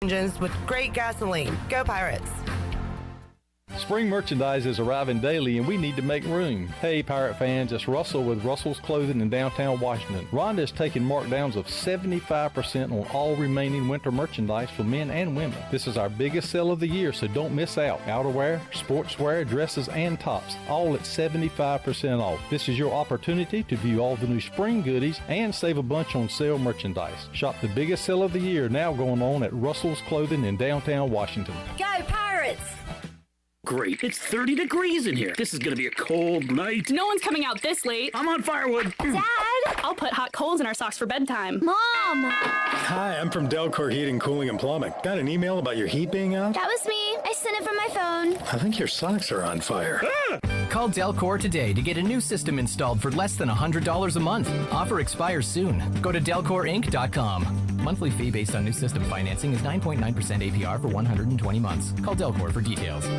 engines with great gasoline. Go Pirates! Spring merchandise is arriving daily and we need to make room. Hey Pirate fans, it's Russell with Russell's Clothing in downtown Washington. Rhonda is taking markdowns of 75% on all remaining winter merchandise for men and women. This is our biggest sale of the year, so don't miss out. Outerwear, sportswear, dresses, and tops, all at 75% off. This is your opportunity to view all the new spring goodies and save a bunch on sale merchandise. Shop the biggest sale of the year now going on at Russell's Clothing in downtown Washington. Go Pirates! Great. It's 30 degrees in here. This is going to be a cold night. No one's coming out this late. I'm on firewood. Dad! I'll put hot coals in our socks for bedtime. Mom! Hi, I'm from Delcor Heating, Cooling, and Plumbing. Got an email about your heat being out? That was me. I sent it from my phone. I think your socks are on fire. Call Delcor today to get a new system installed for less than $100 a month. Offer expires soon. Go to DelcorInc.com. Monthly fee based on new system financing is 9.9% APR for 120 months. Call Delcor for details.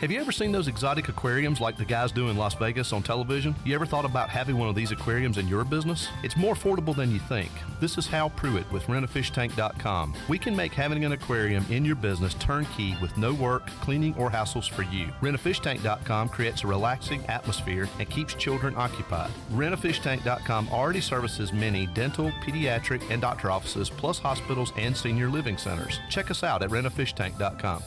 Have you ever seen those exotic aquariums like the guys do in Las Vegas on television? You ever thought about having one of these aquariums in your business? It's more affordable than you think. This is Hal Pruitt with RentAFishTank.com. We can make having an aquarium in your business turnkey with no work, cleaning, or hassles for you. RentAFishTank.com creates a relaxing atmosphere and keeps children occupied. RentAFishTank.com already services many dental, pediatric, and doctor offices, plus hospitals and senior living centers. Check us out at RentAFishTank.com.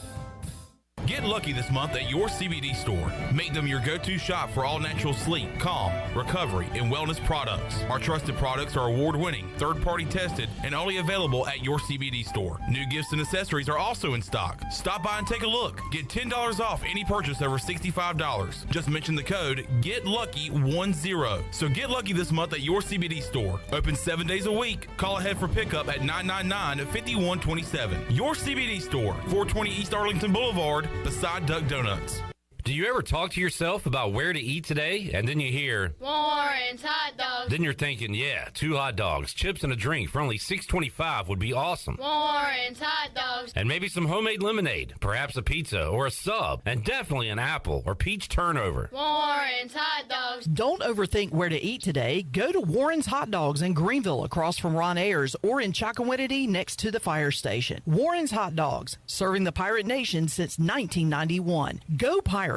Get lucky this month at your CBD store. Make them your go-to shop for all natural sleep, calm, recovery, and wellness products. Our trusted products are award-winning, third-party tested, and only available at your CBD store. New gifts and accessories are also in stock. Stop by and take a look. Get $10 off any purchase over $65. Just mention the code GETLUCKY10. So get lucky this month at your CBD store. Open 7 days a week. Call ahead for pickup at 999-5127. Your CBD store, 420 East Arlington Boulevard, beside Duck Donuts. Do you ever talk to yourself about where to eat today, and then you hear Warren's Hot Dogs? Then you're thinking, yeah, 2 hot dogs, chips, and a drink for only $6.25 would be awesome. Warren's Hot Dogs. And maybe some homemade lemonade, perhaps a pizza or a sub, and definitely an apple or peach turnover. Warren's Hot Dogs. Don't overthink where to eat today. Go to Warren's Hot Dogs in Greenville across from Ron Ayers or in Chocowinity next to the fire station. Warren's Hot Dogs, serving the Pirate Nation since 1991. Go Pirates!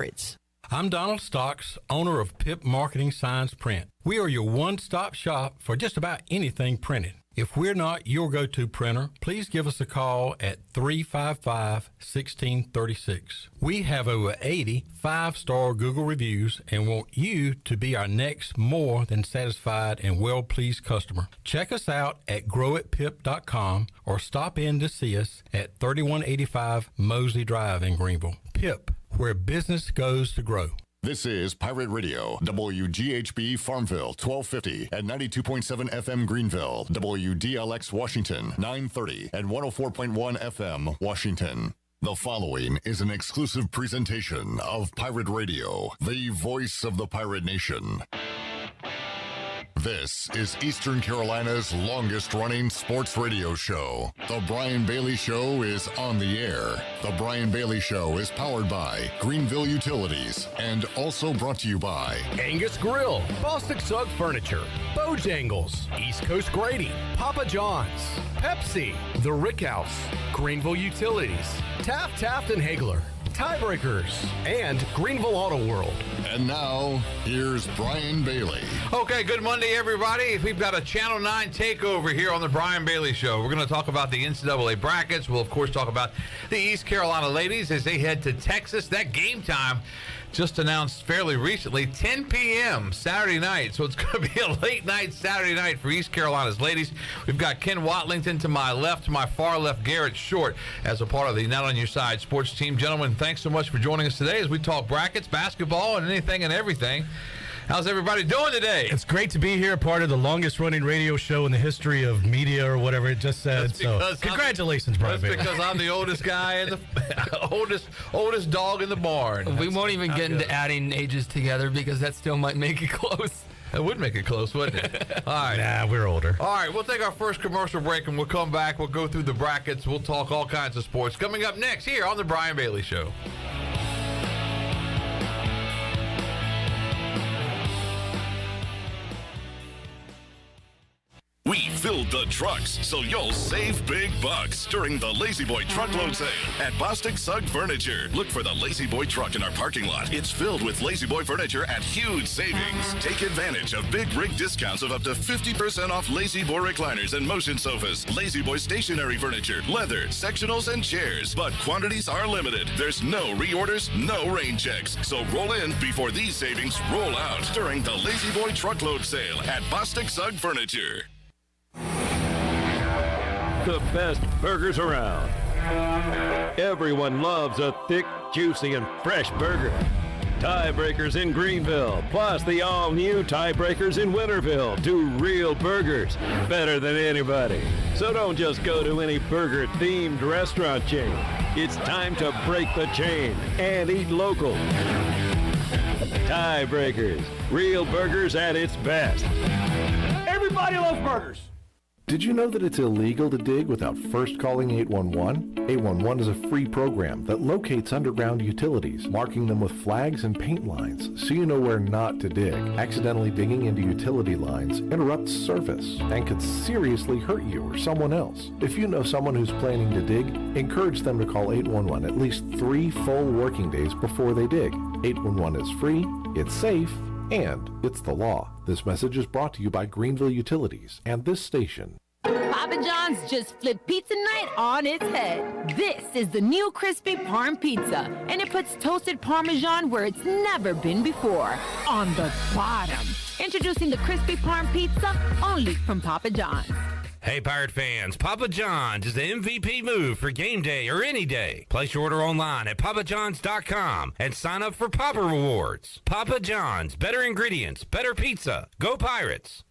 I'm Donald Stocks, owner of PIP Marketing Signs Print. We are your one-stop shop for just about anything printed. If we're not your go-to printer, please give us a call at 355-1636. We have over 80 5-star Google reviews and want you to be our next more than satisfied and well-pleased customer. Check us out at growatpip.com or stop in to see us at 3185 Mosley Drive in Greenville. PIP, where business goes to grow. This is Pirate Radio, WGHB Farmville, 1250 and 92.7 FM Greenville, WDLX Washington, 930 and 104.1 FM Washington. The following is an exclusive presentation of Pirate Radio, the voice of the Pirate Nation. This is Eastern Carolina's longest-running sports radio show. The Brian Bailey Show is on the air. The Brian Bailey Show is powered by Greenville Utilities and also brought to you by Angus Grill, Bostic Sugg Furniture, Bojangles, East Coast Grading, Papa John's, Pepsi, The Rick House, Greenville Utilities, Taft and Hagler, Tiebreakers, and Greenville Auto World. And now, here's Brian Bailey. Okay, good Monday, everybody. We've got a Channel 9 takeover here on the Brian Bailey Show. We're going to talk about the NCAA brackets. We'll, of course, talk about the East Carolina ladies as they head to Texas. That game time just announced fairly recently, 10 p.m. Saturday night. So it's going to be a late night Saturday night for East Carolina's ladies. We've got Ken Watlington to my left, to my far left, Garrett Short, as a part of the Not On Your Side sports team. Gentlemen, thanks so much for joining us today as we talk brackets, basketball, and anything and everything. How's everybody doing today? It's great to be here, part of the longest-running radio show in the history of media or whatever it just said. So, congratulations, Brian. That's because I'm the oldest guy and the oldest dog in the barn. We won't even get into adding ages together because that still might make it close. It would make it close, wouldn't it? All right. Nah, we're older. All right, we'll take our first commercial break, and we'll come back. We'll go through the brackets. We'll talk all kinds of sports. Coming up next here on The Brian Bailey Show. We filled the trucks, so you'll save big bucks during the Lazy Boy Truckload Sale at Bostic Sugg Furniture. Look for the Lazy Boy truck in our parking lot. It's filled with Lazy Boy furniture at huge savings. Take advantage of big rig discounts of up to 50% off Lazy Boy recliners and motion sofas, Lazy Boy stationary furniture, leather, sectionals, and chairs. But quantities are limited. There's no reorders, no rain checks. So roll in before these savings roll out during the Lazy Boy Truckload Sale at Bostic Sugg Furniture. The best burgers around. Everyone loves a thick, juicy, and fresh burger. Tiebreakers in Greenville, plus the all-new Tiebreakers in Winterville. Do real burgers better than anybody. So don't just go to any burger-themed restaurant chain. It's time to break the chain and eat local. Tiebreakers, real burgers at its best. Everybody loves burgers. Did you know that it's illegal to dig without first calling 811? 811 is a free program that locates underground utilities, marking them with flags and paint lines so you know where not to dig. Accidentally digging into utility lines interrupts service and could seriously hurt you or someone else. If you know someone who's planning to dig, encourage them to call 811 at least 3 full working days before they dig. 811 is free, it's safe, and it's the law. This message is brought to you by Greenville Utilities and this station. Papa John's just flipped pizza night on its head. This is the new crispy Parm pizza, and it puts toasted Parmesan where it's never been before, on the bottom. Introducing the crispy Parm pizza, only from Papa John's. Hey, Pirate fans, Papa John's is the MVP move for game day or any day. Place your order online at papajohns.com and sign up for Papa Rewards. Papa John's, better ingredients, better pizza. Go Pirates!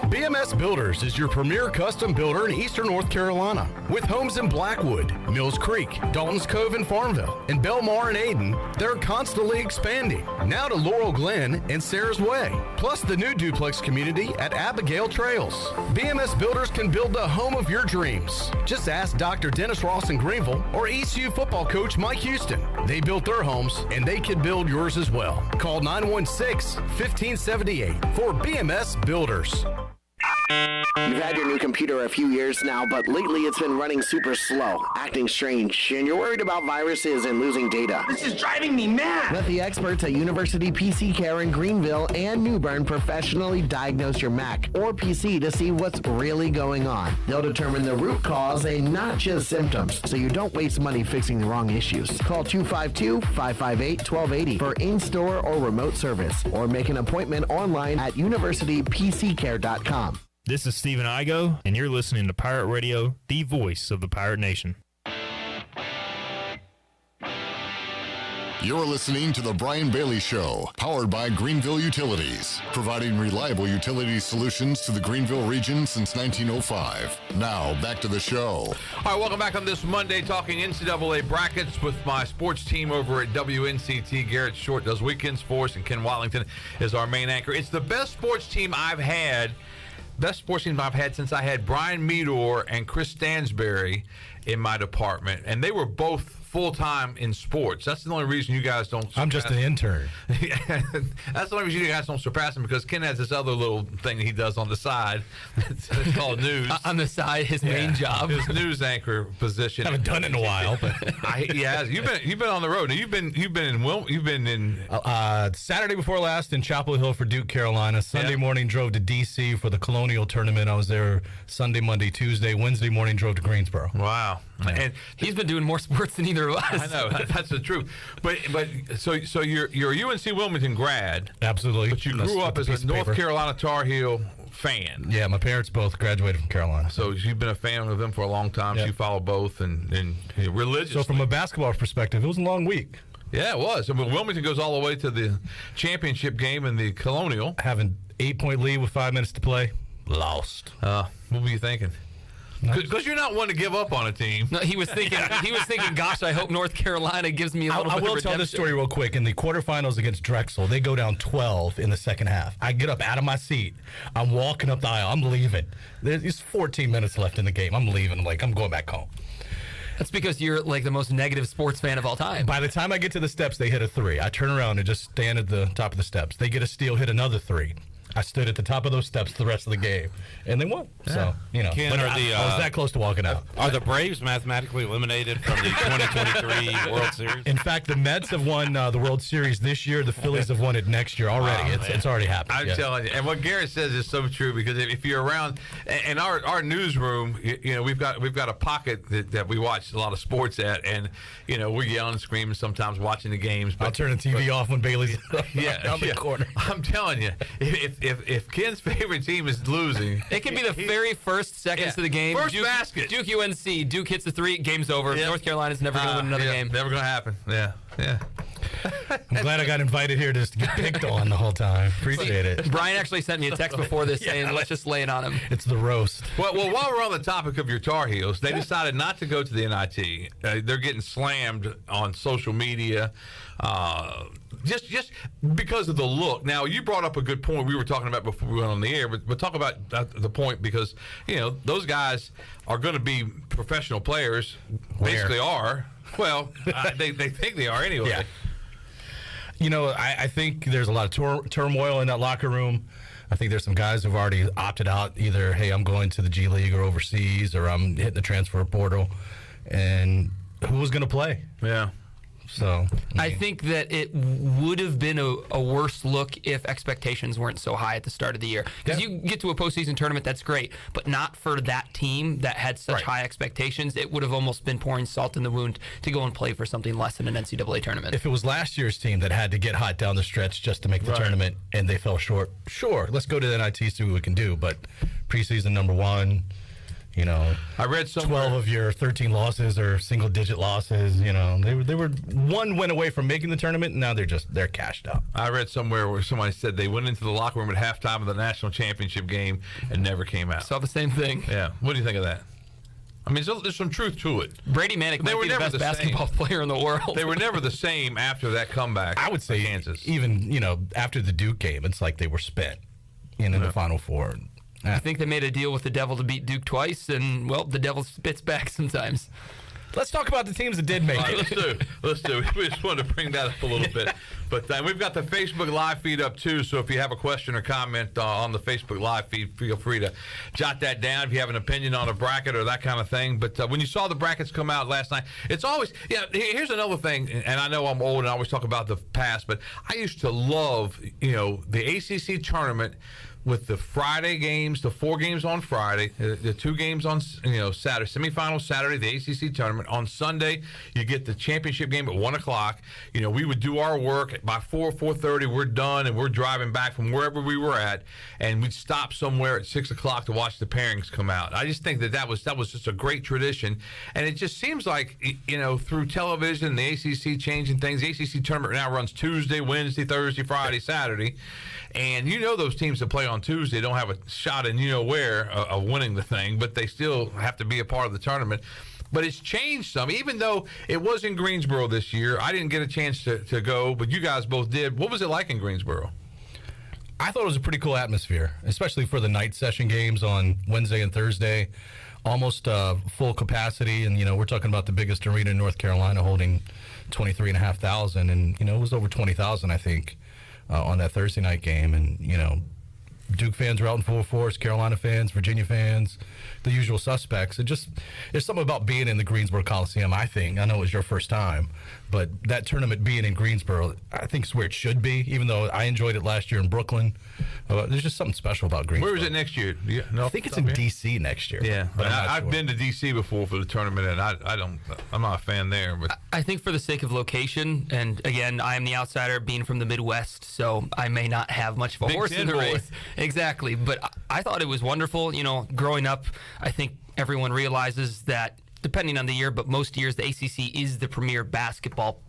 BMS Builders is your premier custom builder in eastern North Carolina. With homes in Blackwood, Mills Creek, Dalton's Cove and Farmville, and Belmar and Ayden, they're constantly expanding. Now to Laurel Glen and Sarah's Way, plus the new duplex community at Abigail Trails. BMS Builders can build the home of your dreams. Just ask Dr. Dennis Ross in Greenville or ECU football coach Mike Houston. They built their homes, and they can build yours as well. Call 916-1578 for BMS Builders. You've had your new computer a few years now, but lately it's been running super slow, acting strange, and you're worried about viruses and losing data. This is driving me mad! Let the experts at University PC Care in Greenville and New Bern professionally diagnose your Mac or PC to see what's really going on. They'll determine the root cause and not just symptoms, so you don't waste money fixing the wrong issues. Call 252-558-1280 for in-store or remote service, or make an appointment online at universitypccare.com. This is Stephen Igo, and you're listening to Pirate Radio, the voice of the Pirate Nation. You're listening to The Brian Bailey Show, powered by Greenville Utilities, providing reliable utility solutions to the Greenville region since 1905. Now, back to the show. All right, welcome back on this Monday, talking NCAA brackets with my sports team over at WNCT. Garrett Short does weekends for us, and Ken Watlington is our main anchor. It's the best sports team I've had since I had Brian Meador and Chris Stansberry in my department, and they were both full-time in sports. That's the only reason you guys don't surpass. I'm just an intern. That's the only reason you guys don't surpass him, because Ken has this other little thing he does on the side. It's called news. On the side, his main job. His news anchor position. Haven't done it in a while, but you've been on the road. You've been in Saturday before last in Chapel Hill for Duke, Carolina. Sunday morning drove to D.C. for the Colonial Tournament. I was there Sunday, Monday, Tuesday. Wednesday morning drove to Greensboro. Wow. Yeah. And he's been doing more sports than either of us. I know, that's the truth. But so you're a UNC Wilmington grad. Absolutely. But you grew up as a North Carolina Tar Heel fan. Yeah, my parents both graduated from Carolina. So you've been a fan of them for a long time. Yep. So you follow both and religiously. So from a basketball perspective, it was a long week. Yeah, it was. I mean, Wilmington goes all the way to the championship game in the Colonial. Having 8-point lead with 5 minutes to play. Lost. What were you thinking? Because you're not one to give up on a team. No, he was thinking, gosh, I hope North Carolina gives me a little bit of redemption. I will tell this story real quick. In the quarterfinals against Drexel, they go down 12 in the second half. I get up out of my seat. I'm walking up the aisle. I'm leaving. There's 14 minutes left in the game. I'm leaving. I'm going back home. That's because you're like the most negative sports fan of all time. By the time I get to the steps, they hit a 3. I turn around and just stand at the top of the steps. They get a steal, hit another 3. I stood at the top of those steps the rest of the game, and they won. Yeah. So, Ken, but are I was that close to walking out. Are the Braves mathematically eliminated from the 2023 World Series? In fact, the Mets have won the World Series this year. The Phillies have won it next year already. It's already happened. I'm telling you. And what Garrett says is so true, because if you're around in our newsroom, we've got a pocket that we watch a lot of sports at, and we're yelling and screaming sometimes watching the games. But, I'll turn the TV off when Bailey's on the corner. I'm telling you, if Ken's favorite team is losing, it can be the very first seconds of the game. First basket. Duke UNC. Duke hits the 3. Game's over. Yeah. North Carolina's never going to win another game. Never going to happen. Yeah. I'm glad I got invited here just to get picked on the whole time. Appreciate it. Brian actually sent me a text before this saying, let's just lay it on him. It's the roast. Well, while we're on the topic of your Tar Heels, they decided not to go to the NIT. They're getting slammed on social media. Just because of the look. Now, you brought up a good point we were talking about before we went on the air, but talk about the point, because those guys are going to be professional players. Basically are. Well, they think they are anyway. Yeah. I think there's a lot of turmoil in that locker room. I think there's some guys who've already opted out. Either, hey, I'm going to the G League or overseas, or I'm hitting the transfer portal. And who's going to play? Yeah. So I think that it would have been a worse look if expectations weren't so high at the start of the year. Because you get to a postseason tournament, that's great, but not for that team that had such high expectations. It would have almost been pouring salt in the wound to go and play for something less than an NCAA tournament. If it was last year's team that had to get hot down the stretch just to make the tournament and they fell short, sure, let's go to the NIT, see what we can do. But preseason number 1. I read somewhere 12 of your 13 losses are single-digit losses. They were one win away from making the tournament, and now they're cashed out. I read somewhere where somebody said they went into the locker room at halftime of the national championship game and never came out. Saw the same thing. Yeah. What do you think of that? I mean, there's some truth to it. Brady Manick might be the best basketball player in the world. They were never the same after that comeback. I would say Kansas. Even after the Duke game, it's like they were spent in the Final Four. I think they made a deal with the devil to beat Duke twice, and, well, the devil spits back sometimes. Let's talk about the teams that did make it. Let's do. We just wanted to bring that up a little bit. But we've got the Facebook Live feed up, too, so if you have a question or comment on the Facebook Live feed, feel free to jot that down if you have an opinion on a bracket or that kind of thing. But when you saw the brackets come out last night, it's always, here's another thing, and I know I'm old and I always talk about the past, but I used to love, the ACC tournament with the Friday games, the 4 games on Friday, the 2 games on Saturday, semifinal Saturday, the ACC tournament. On Sunday, you get the championship game at 1 o'clock. We would do our work by 4:30. We're done, and we're driving back from wherever we were at, and we'd stop somewhere at 6 o'clock to watch the pairings come out. I just think that was just a great tradition, and it just seems like through television, the ACC changing things. The ACC tournament now runs Tuesday, Wednesday, Thursday, Friday, Saturday. And those teams that play on Tuesday don't have a shot in where of winning the thing, but they still have to be a part of the tournament. But it's changed some, even though it was in Greensboro this year. I didn't get a chance to go, but you guys both did. What was it like in Greensboro? I thought it was a pretty cool atmosphere, especially for the night session games on Wednesday and Thursday. Almost full capacity, and we're talking about the biggest arena in North Carolina holding 23,500, and it was over 20,000, I think. On that Thursday night game, and Duke fans were out in full force, Carolina fans, Virginia fans, the usual suspects. There's something about being in the Greensboro Coliseum, I think. I know it was your first time, but that tournament being in Greensboro, I think is where it should be, even though I enjoyed it last year in Brooklyn. There's just something special about Greensboro. Where is it next year? I think it's in D.C. next year. Yeah, but I've been to D.C. before for the tournament, and I'm not a fan there. But I think for the sake of location, and again, I am the outsider being from the Midwest, so I may not have much of a horse in the race. Exactly, but I thought it was wonderful. Growing up, I think everyone realizes that, depending on the year, but most years the ACC is the premier basketball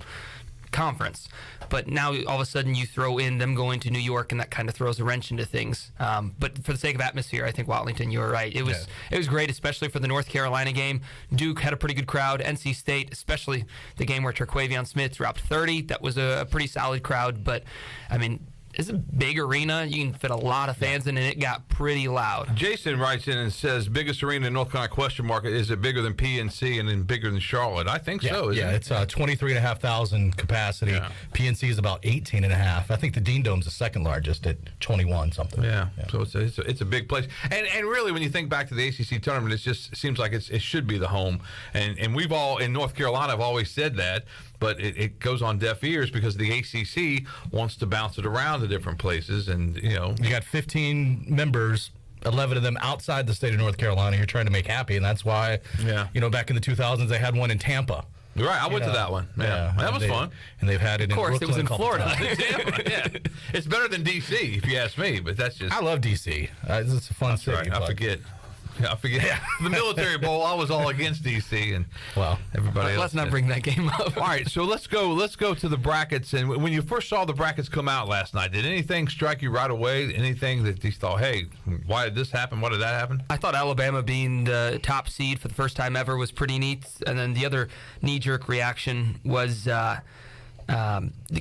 conference. But now all of a sudden you throw in them going to New York, and that kind of throws a wrench into things. But for the sake of atmosphere, I think, Watlington, you were right. It was great, especially for the North Carolina game. Duke had a pretty good crowd. NC State, especially the game where Terquavion Smith dropped 30, that was a pretty solid crowd. But I mean, it's a big arena. You can fit a lot of fans in, and it got pretty loud. Jason writes in and says, biggest arena in North Carolina, question mark, is it bigger than PNC and then bigger than Charlotte? I think so, isn't it? It's 23,500 capacity. Yeah. PNC is about 18,500. I think the Dean Dome's the second largest at 21 something. Yeah. So it's a big place. And really, when you think back to the ACC tournament, it just seems like it should be the home. And we've all, in North Carolina, have always said that. But it goes on deaf ears because the ACC wants to bounce it around to different places. And, you got 15 members, 11 of them outside the state of North Carolina you're trying to make happy. And that's why, back in the 2000s, they had one in Tampa. Right, I went to that one. Yeah. That was fun. And they've had it in Brooklyn. Of course, it was in Florida. Yeah. It's better than D.C., if you ask me. But that's just... I love D.C. It's a fun city. Right. I forget. Yeah. The Military Bowl, I was all against D.C. and everybody else. Let's not bring that game up. All right, so let's go to the brackets. And when you first saw the brackets come out last night, did anything strike you right away? Anything that you thought, hey, why did this happen? Why did that happen? I thought Alabama being the top seed for the first time ever was pretty neat. And then the other knee-jerk reaction was the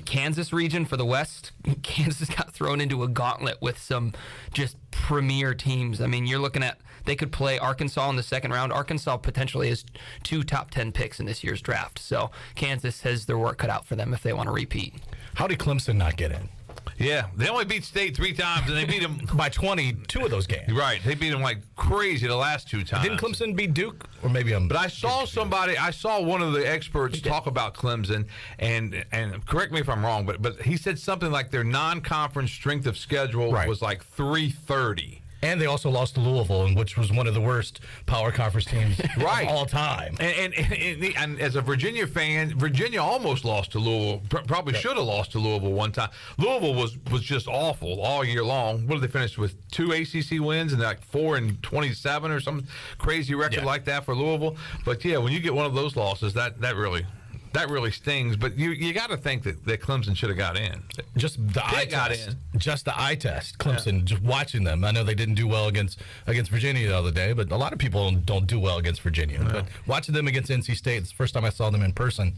Kansas region for the West. Kansas got thrown into a gauntlet with some just premier teams. I mean, you're looking at they could play Arkansas in the second round. Arkansas potentially has 2 top 10 picks in this year's draft. So Kansas has their work cut out for them if they want to repeat. How did Clemson not get in? Yeah, they only beat State 3 times, and they beat them by 22 of those games. Right, they beat them like crazy the last 2 times. Didn't Clemson beat Duke? Or maybe I'm... But I saw one of the experts talk about Clemson, and correct me if I'm wrong, but he said something like their non-conference strength of schedule was like 330. And they also lost to Louisville, which was one of the worst power conference teams of all time. And as a Virginia fan, Virginia almost lost to Louisville. Probably should have lost to Louisville one time. Louisville was just awful all year long. What did they finish with? 2 ACC wins and like 4-27 or some crazy record like that for Louisville. But yeah, when you get one of those losses, that really stings. But you got to think that Clemson should have got in. Just the eye test. Just the eye test. Clemson, just watching them. I know they didn't do well against Virginia the other day, but a lot of people don't do well against Virginia. But watching them against NC State, it's the first time I saw them in person.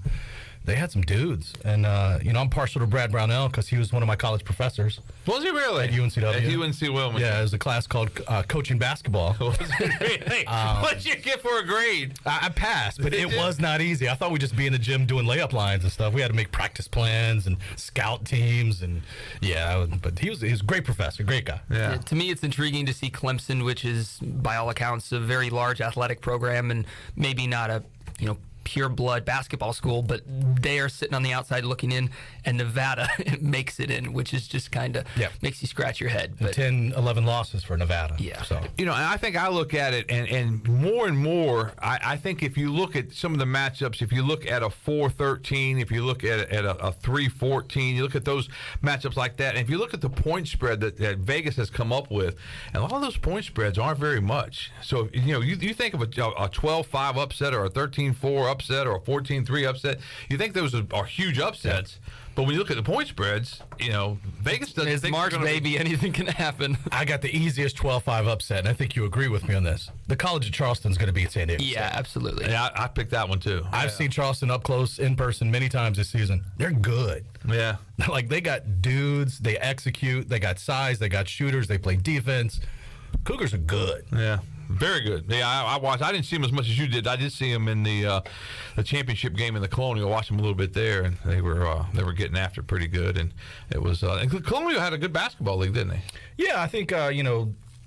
They had some dudes. And, I'm partial to Brad Brownell because he was one of my college professors. Was he really? At UNCW. At UNC Wilmington. Yeah, it was a class called Coaching Basketball. Was it really? What did you get for a grade? I passed, but it was not easy. I thought we'd just be in the gym doing layup lines and stuff. We had to make practice plans and scout teams. And, but he was a great professor, great guy. Yeah. To me, it's intriguing to see Clemson, which is, by all accounts, a very large athletic program and maybe not a, pure blood basketball school, but they are sitting on the outside looking in, and Nevada makes it in, which is just kind of makes you scratch your head. But 10, 11 losses for Nevada. Yeah. So and I think I look at it, and more, I think if you look at some of the matchups, if you look at a 4-13, if you look at a 3-14, you look at those matchups like that, and if you look at the point spread that Vegas has come up with, and a lot of those point spreads aren't very much. So you think of a 12-5 upset or a 13-4 upset or a 14-3 upset, you think those are huge upsets. Yeah. But when you look at the point spreads, Vegas doesn't think March, baby. Anything can happen. I got the easiest 12-5 upset, and I think you agree with me on this. The College of Charleston's going to beat San Diego. Yeah, absolutely. Yeah, I picked that one too. I've seen Charleston up close in person many times this season. They're good. Yeah. Like, they got dudes, they execute, they got size, they got shooters, they play defense. Cougars are good. Yeah. Very good. Yeah, I watched. I didn't see him as much as you did. I did see him in the championship game in the Colonial. I watched him a little bit there, and they were getting after it pretty good. And it was. And Colonial had a good basketball league, didn't they? Yeah, I think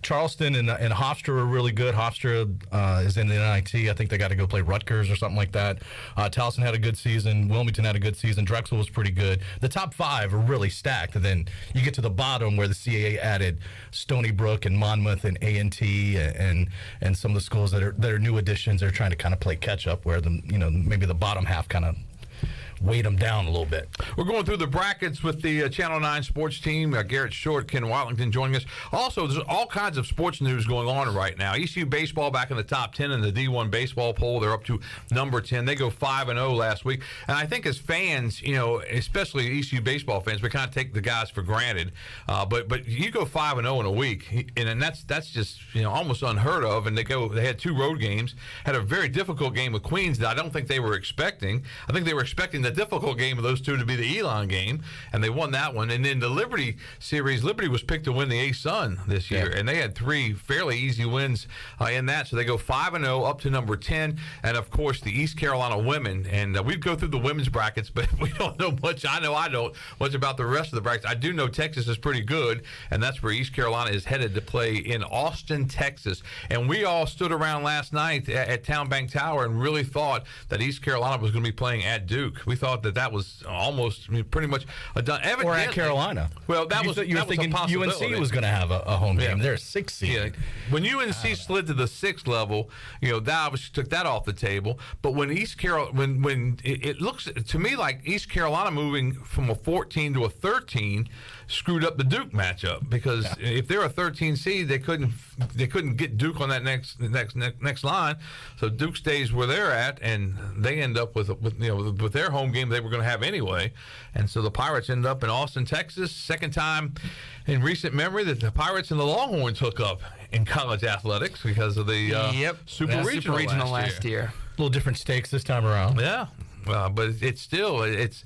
Charleston and Hofstra are really good. Hofstra is in the NIT. I think they got to go play Rutgers or something like that. Towson had a good season. Wilmington had a good season. Drexel was pretty good. The top 5 are really stacked. And then you get to the bottom where the CAA added Stony Brook and Monmouth and A&T and some of the schools that are new additions. They're trying to kind of play catch up where maybe the bottom half kind of weight them down a little bit. We're going through the brackets with the Channel 9 sports team. Garrett Short, Ken Watlington joining us. Also, there's all kinds of sports news going on right now. ECU baseball back in the top 10 in the D1 baseball poll. They're up to number 10. They go 5-0 last week. And I think as fans, especially ECU baseball fans, we kind of take the guys for granted. But you go 5-0 in a week, and that's just almost unheard of. And they had 2 road games, had a very difficult game with Queens that I don't think they were expecting. I think they were expecting the difficult game of those two to be the Elon game, and they won that one. And then the Liberty series, Liberty was picked to win the A-Sun this year, and they had 3 fairly easy wins in that. So they go 5-0 up to number 10, and of course the East Carolina women. And we'd go through the women's brackets, but we don't know much. I know I don't much about the rest of the brackets. I do know Texas is pretty good, and that's where East Carolina is headed to play in Austin, Texas. And we all stood around last night at Town Bank Tower and really thought that East Carolina was going to be playing at Duke. We thought that was almost pretty much a done. Or at Carolina. Well, you were thinking UNC was going to have a home game. They're a 6th seed. Yeah. When UNC slid to the 6th level, that obviously took that off the table. But when when it looks to me like East Carolina moving from a 14 to a 13 screwed up the Duke matchup, because if they're a 13 seed, they couldn't get Duke on that next line. So Duke stays where they're at, and they end up with their home game they were going to have anyway. And so the Pirates end up in Austin, Texas. Second time in recent memory that the Pirates and the Longhorns hook up in college athletics because of the Super Regional last year. A little different stakes this time around. Yeah. But it's still it's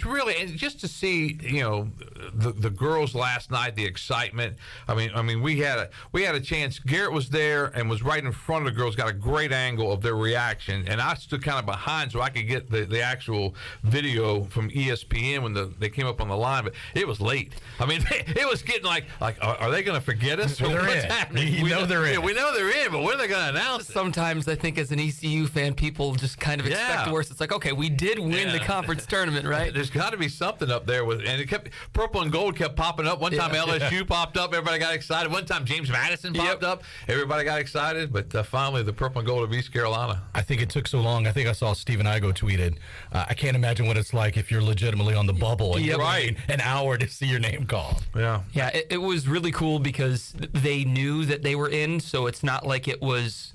really, and just to see the girls last night, the excitement. I mean we had a chance. Garrett was there and was right in front of the girls, got a great angle of their reaction, and I stood kind of behind so I could get the actual video from ESPN when they came up on the line. But it was late. I mean it was getting like are they going to forget us? Well, they're in. Happening? We know they're in. We know they're in, but when are they going to announce it? Sometimes I think as an ECU fan, people just kind of expect the worst. It's like, okay, we did win the conference tournament, right? There's got to be something up there and it kept purple and gold kept popping up. One time LSU popped up, everybody got excited. One time James Madison popped up, everybody got excited. But finally, the purple and gold of East Carolina. I think it took so long. I think I saw Stephen Igo tweeted, I can't imagine what it's like if you're legitimately on the bubble and you're waiting an hour to see your name called. Yeah, it was really cool because they knew that they were in, so it's not like it was,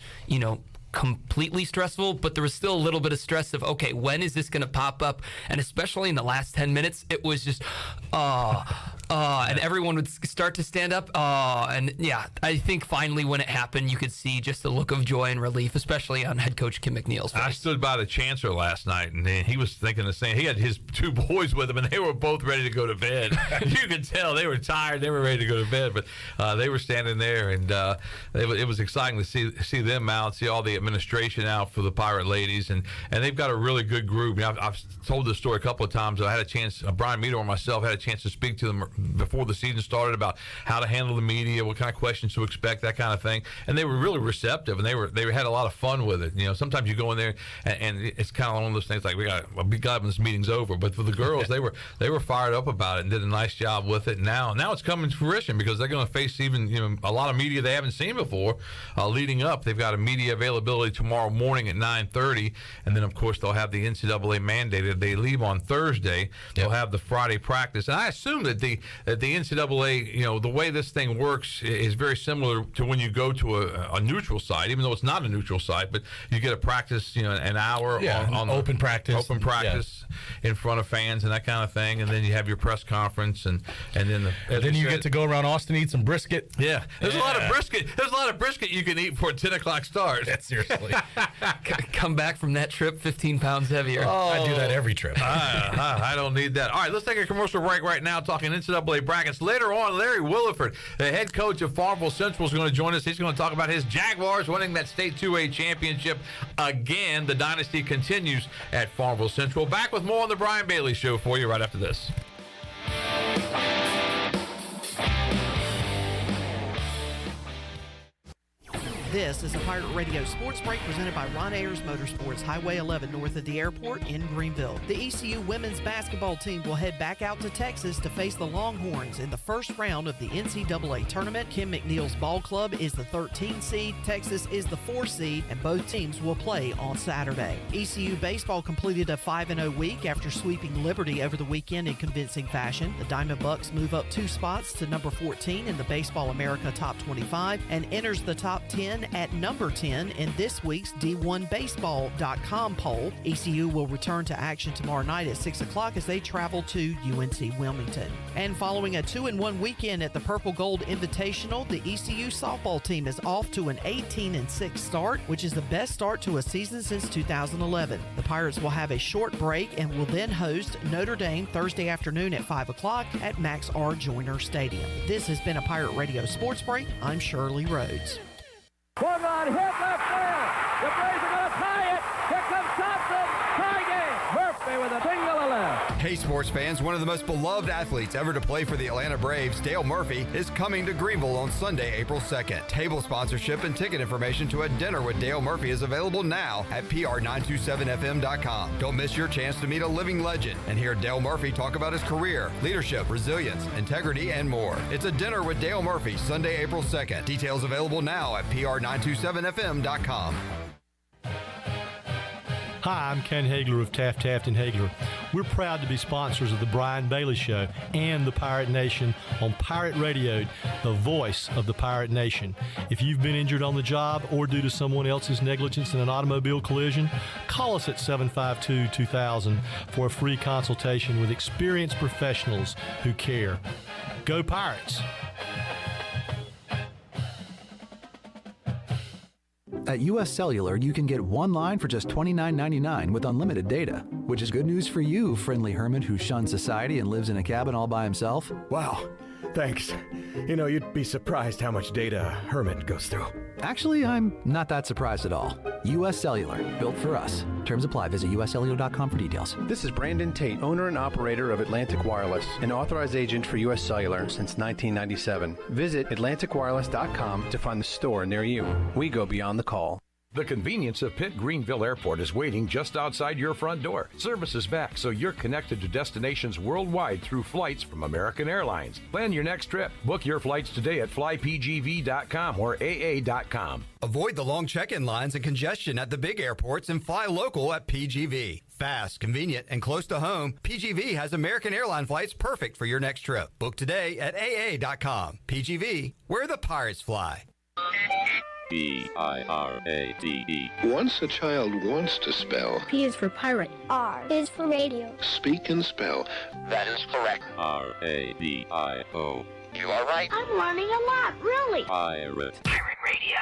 completely stressful, but there was still a little bit of stress of, okay, when is this going to pop up? And especially in the last 10 minutes, it was just, and everyone would start to stand up. And I think finally when it happened, you could see just the look of joy and relief, especially on head coach Kim McNeil's face. I stood by the chancellor last night, and he was thinking the same. He had his 2 boys with him, and they were both ready to go to bed. You could tell they were tired. They were ready to go to bed, but they were standing there, and it was exciting to see them out, see all the administration out for the Pirate ladies, and they've got a really good group. I've told this story a couple of times. I had a chance, Brian Meador and myself had a chance to speak to them before the season started about how to handle the media, what kind of questions to expect, that kind of thing. And they were really receptive, and they had a lot of fun with it. Sometimes you go in there and it's kind of one of those things like I'll be glad when this meeting's over. But for the girls, they were fired up about it and did a nice job with it. Now it's coming to fruition because they're going to face even a lot of media they haven't seen before leading up. They've got a media availability tomorrow morning at 9:30, and then of course they'll have the NCAA mandated. They leave on Thursday. They'll have the Friday practice, and I assume that the NCAA, the way this thing works is very similar to when you go to a neutral site, even though it's not a neutral site, but you get a practice, an hour on open practice in front of fans and that kind of thing, and then you have your press conference, and then you get to go around Austin and eat some brisket. Yeah, there's a lot of brisket. There's a lot of brisket you can eat before 10 o'clock starts. Seriously. Come back from that trip 15 pounds heavier. I do that every trip. I don't need that. All right, let's take a commercial break right now, talking NCAA brackets. Later on, Larry Williford, the head coach of Farmville Central, is going to join us. He's going to talk about his Jaguars winning that state 2A championship again. The dynasty continues at Farmville Central. Back with more on the Brian Bailey Show for you right after this. This is a Pirate Radio Sports Break presented by Ron Ayers Motorsports, Highway 11 north of the airport in Greenville. The ECU women's basketball team will head back out to Texas to face the Longhorns in the first round of the NCAA tournament. Kim McNeil's ball club is the 13 seed, Texas is the 4 seed, and both teams will play on Saturday. ECU baseball completed a 5-0 week after sweeping Liberty over the weekend in convincing fashion. The Diamond Bucks move up 2 spots to number 14 in the Baseball America Top 25 and enters the top 10 10 at number 10 in this week's D1Baseball.com poll. ECU will return to action tomorrow night at 6 o'clock as they travel to UNC Wilmington. And following a 2-1 weekend at the Purple Gold Invitational, the ECU softball team is off to an 18-6 start, which is the best start to a season since 2011. The Pirates will have a short break and will then host Notre Dame Thursday afternoon at 5 o'clock at Max R. Joyner Stadium. This has been a Pirate Radio Sports Break. I'm Shirley Rhodes. Swung on, hit left field. The Braves are going to tie it. Here comes Thompson. Tie game. Murphy with a single to left. Hey, sports fans, one of the most beloved athletes ever to play for the Atlanta Braves, Dale Murphy, is coming to Greenville on Sunday, April 2nd. Table sponsorship and ticket information to a dinner with Dale Murphy is available now at pr927fm.com. Don't miss your chance to meet a living legend and hear Dale Murphy talk about his career, leadership, resilience, integrity, and more. It's a dinner with Dale Murphy, Sunday, April 2nd. Details available now at pr927fm.com. Hi, I'm Ken Hagler of Taft, Taft & Hagler. We're proud to be sponsors of the Brian Bailey Show and the Pirate Nation on Pirate Radio, the voice of the Pirate Nation. If you've been injured on the job or due to someone else's negligence in an automobile collision, call us at 752-2000 for a free consultation with experienced professionals who care. Go Pirates! At US Cellular, you can get one line for just $29.99 with unlimited data, which is good news for you, friendly hermit who shuns society and lives in a cabin all by himself. Wow, thanks. You know, you'd be surprised how much data a hermit goes through. Actually, I'm not that surprised at all. US Cellular, built for us. Terms apply. Visit uscellular.com for details. This is Brandon Tate, owner and operator of Atlantic Wireless, an authorized agent for US Cellular since 1997. Visit atlanticwireless.com to find the store near you. We go beyond the call. The convenience of Pitt Greenville Airport is waiting just outside your front door. Service is back, so you're connected to destinations worldwide through flights from American Airlines. Plan your next trip. Book your flights today at flypgv.com or aa.com. Avoid the long check-in lines and congestion at the big airports and fly local at PGV. Fast, convenient, and close to home, PGV has American Airline flights perfect for your next trip. Book today at aa.com. PGV, where the pirates fly. P-I-R-A-D-E. Once a child wants to spell. P is for pirate. R is for radio. Speak and spell. That is correct. R-A-D-I-O. You are right. I'm learning a lot, really. Pirate. Pirate Radio.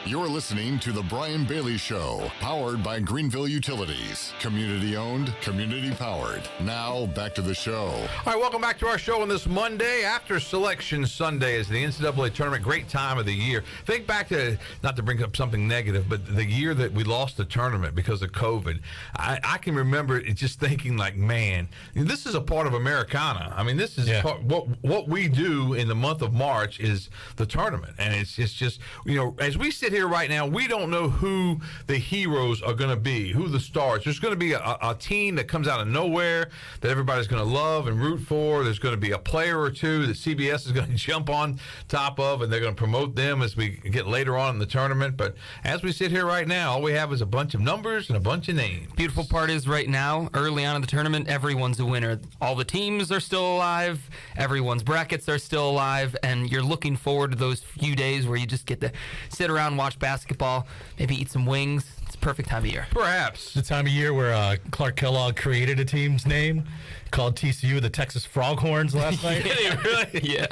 You're listening to The Brian Bailey Show, powered by Greenville Utilities. Community owned, community powered. Now, back to the show. All right, welcome back to our show on this Monday after Selection Sunday is the NCAA tournament. Great time of the year. Think back to, not to bring up something negative, but the year that we lost the tournament because of COVID. I can remember it just thinking like, man, this is a part of Americana. I mean, this is part, what we do in the month of March is the tournament. And it's just, you know, as we sit here right now, we don't know who the heroes are going to be, who the stars. There's going to be a team that comes out of nowhere that everybody's going to love and root for. There's going to be a player or two that CBS is going to jump on top of, and they're going to promote them as we get later on in the tournament. But as we sit here right now, all we have is a bunch of numbers and a bunch of names. Beautiful part is right now, early on in the tournament, everyone's a winner. All the teams are still alive, everyone's brackets are still alive, and you're looking forward to those few days where you just get to sit around, watch basketball, maybe eat some wings. It's a perfect time of year. Perhaps. The time of year where Clark Kellogg created a team's name called TCU, the Texas Froghorns, last night. Did he really? Yeah.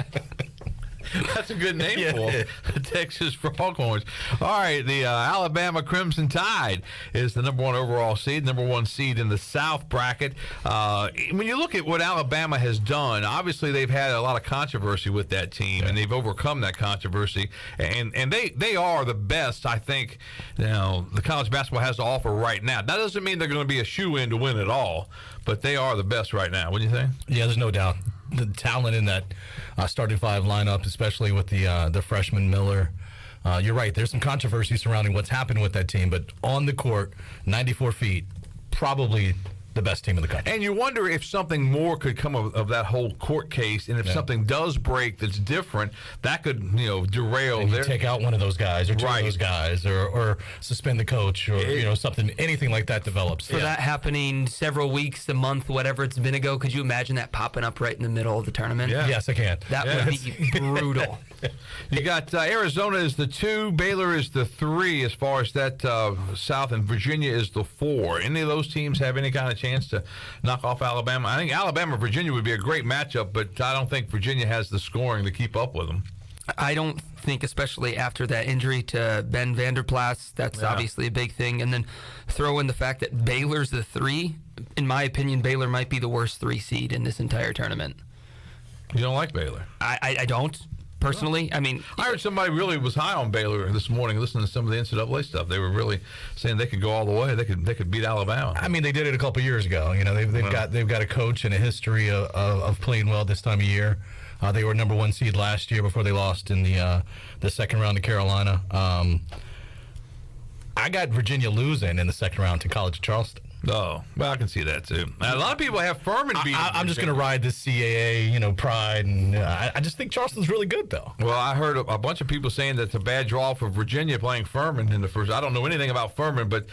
That's a good name for them. The Texas Froghorns. All right, the Alabama Crimson Tide is the number one overall seed, number one seed in the South bracket. When you look at what Alabama has done, obviously they've had a lot of controversy with that team, and they've overcome that controversy. And they are the best, I think, you know, the college basketball has to offer right now. That doesn't mean they're going to be a shoe-in to win it all, but they are the best right now. What do you think? Yeah, there's no doubt. The talent in that starting five lineup, especially with the freshman Miller. You're right. There's some controversy surrounding what's happened with that team, but on the court, 94 feet, probably the best team in the country. And you wonder if something more could come of that whole court case, and if something does break that's different, that could derail. And you take out one of those guys or two of those guys, or suspend the coach, or something, anything like that develops. For that happening several weeks, a month, whatever it's been ago, could you imagine that popping up right in the middle of the tournament? Yeah. Yes, I can. That would be brutal. You got Arizona is the 2, Baylor is the 3 as far as that South, and Virginia is the 4. Any of those teams have any kind of chance to knock off Alabama? I think Alabama-Virginia would be a great matchup, but I don't think Virginia has the scoring to keep up with them. I don't think, especially after that injury to Ben Vanderplas, that's obviously a big thing. And then throw in the fact that Baylor's the 3. In my opinion, Baylor might be the worst 3 seed in this entire tournament. You don't like Baylor? I don't, personally. I mean, I heard somebody really was high on Baylor this morning listening to some of the NCAA stuff. They were really saying they could go all the way. They could beat Alabama. I mean, they did it a couple years ago. They've got a coach and a history of playing well this time of year. They were number 1 seed last year before they lost in the second round to Carolina. I got Virginia losing in the second round to College of Charleston. Oh, well, I can see that too. A lot of people have Furman beating. I'm just going to ride this CAA, pride, and I just think Charleston's really good, though. Well, I heard a bunch of people saying that it's a bad draw for Virginia playing Furman in the first. I don't know anything about Furman, but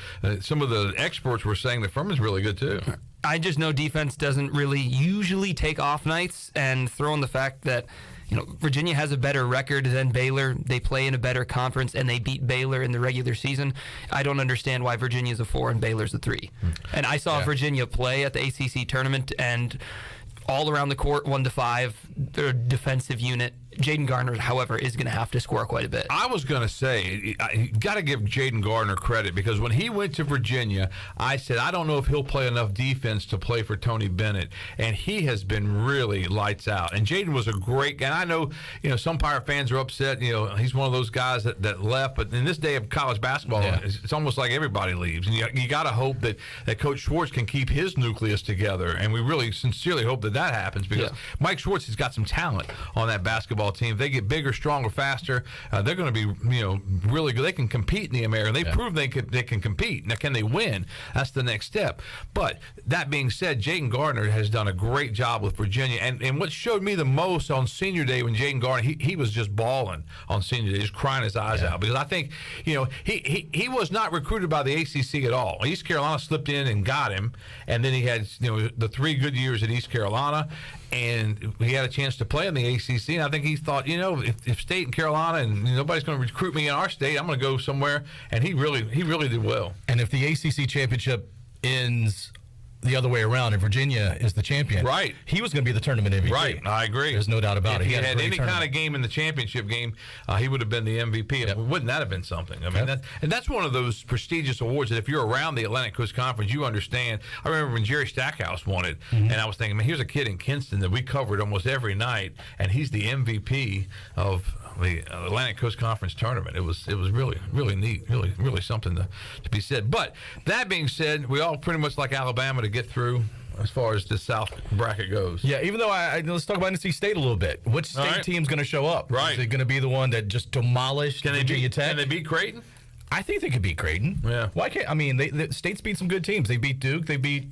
some of the experts were saying that Furman's really good too. I just know defense doesn't really usually take off nights, and throw in the fact that Virginia has a better record than Baylor. They play in a better conference, and they beat Baylor in the regular season. I don't understand why Virginia's a 4 and Baylor's a 3. And I saw Virginia play at the ACC tournament, and all around the court, 1 to 5, their defensive unit. Jaden Gardner, however, is going to have to score quite a bit. I was going to say, you got to give Jaden Gardner credit, because when he went to Virginia, I said, I don't know if he'll play enough defense to play for Tony Bennett, and he has been really lights out. And Jaden was a great guy. And I know, some Pirate fans are upset. He's one of those guys that left. But in this day of college basketball, it's almost like everybody leaves. And you got to hope that Coach Schwartz can keep his nucleus together. And we really sincerely hope that happens, because Mike Schwartz has got some talent on that basketball team. If they get bigger, stronger, faster, they're going to be really good. They can compete in the American. They've proved they can compete. Now, can they win? That's the next step. But that being said, Jaden Gardner has done a great job with Virginia. And what showed me the most on senior day, when Jaden Gardner, he was just balling on senior day, just crying his eyes out, because I think he was not recruited by the ACC at all. East Carolina slipped in and got him, and then he had the 3 good years at East Carolina. And he had a chance to play in the ACC, and I think he thought, if State and Carolina and nobody's going to recruit me in our state, I'm going to go somewhere. And he really did well. And if the ACC championship ends the other way around and Virginia is the champion, right, he was going to be the tournament MVP. Right, I agree. There's no doubt about it. If he had any kind of game in the championship game, he would have been the MVP. Yep. Wouldn't that have been something? I mean, that's one of those prestigious awards that if you're around the Atlantic Coast Conference, you understand. I remember when Jerry Stackhouse won it, and I was thinking, man, here's a kid in Kinston that we covered almost every night, and he's the MVP of the Atlantic Coast Conference tournament. It was really, really neat, really something to be said. But that being said, we all pretty much like Alabama to get through as far as the South bracket goes. Yeah, even though let's talk about NC State a little bit. Which state team's going to show up? Right. Is it going to be the one that just demolished Virginia Tech? Can they beat Creighton? I think they could beat Creighton. Yeah. Why can't? I mean, the State's beat some good teams. They beat Duke. They beat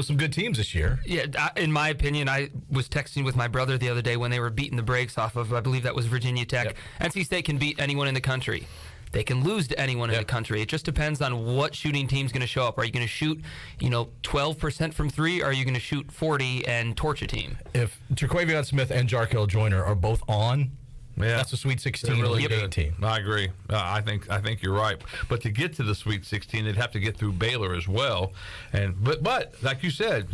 some good teams this year. Yeah, in my opinion, I was texting with my brother the other day when they were beating the brakes off of, I believe that was Virginia Tech. Yep. NC State can beat anyone in the country. They can lose to anyone in the country. It just depends on what shooting team's going to show up. Are you going to shoot, 12% from 3, or are you going to shoot 40 and torch a team? If Terquavion Smith and Jarkel Joyner are both on, that's a Sweet 16 really good team. I agree. I think you're right. But to get to the Sweet 16, they'd have to get through Baylor as well. But like you said,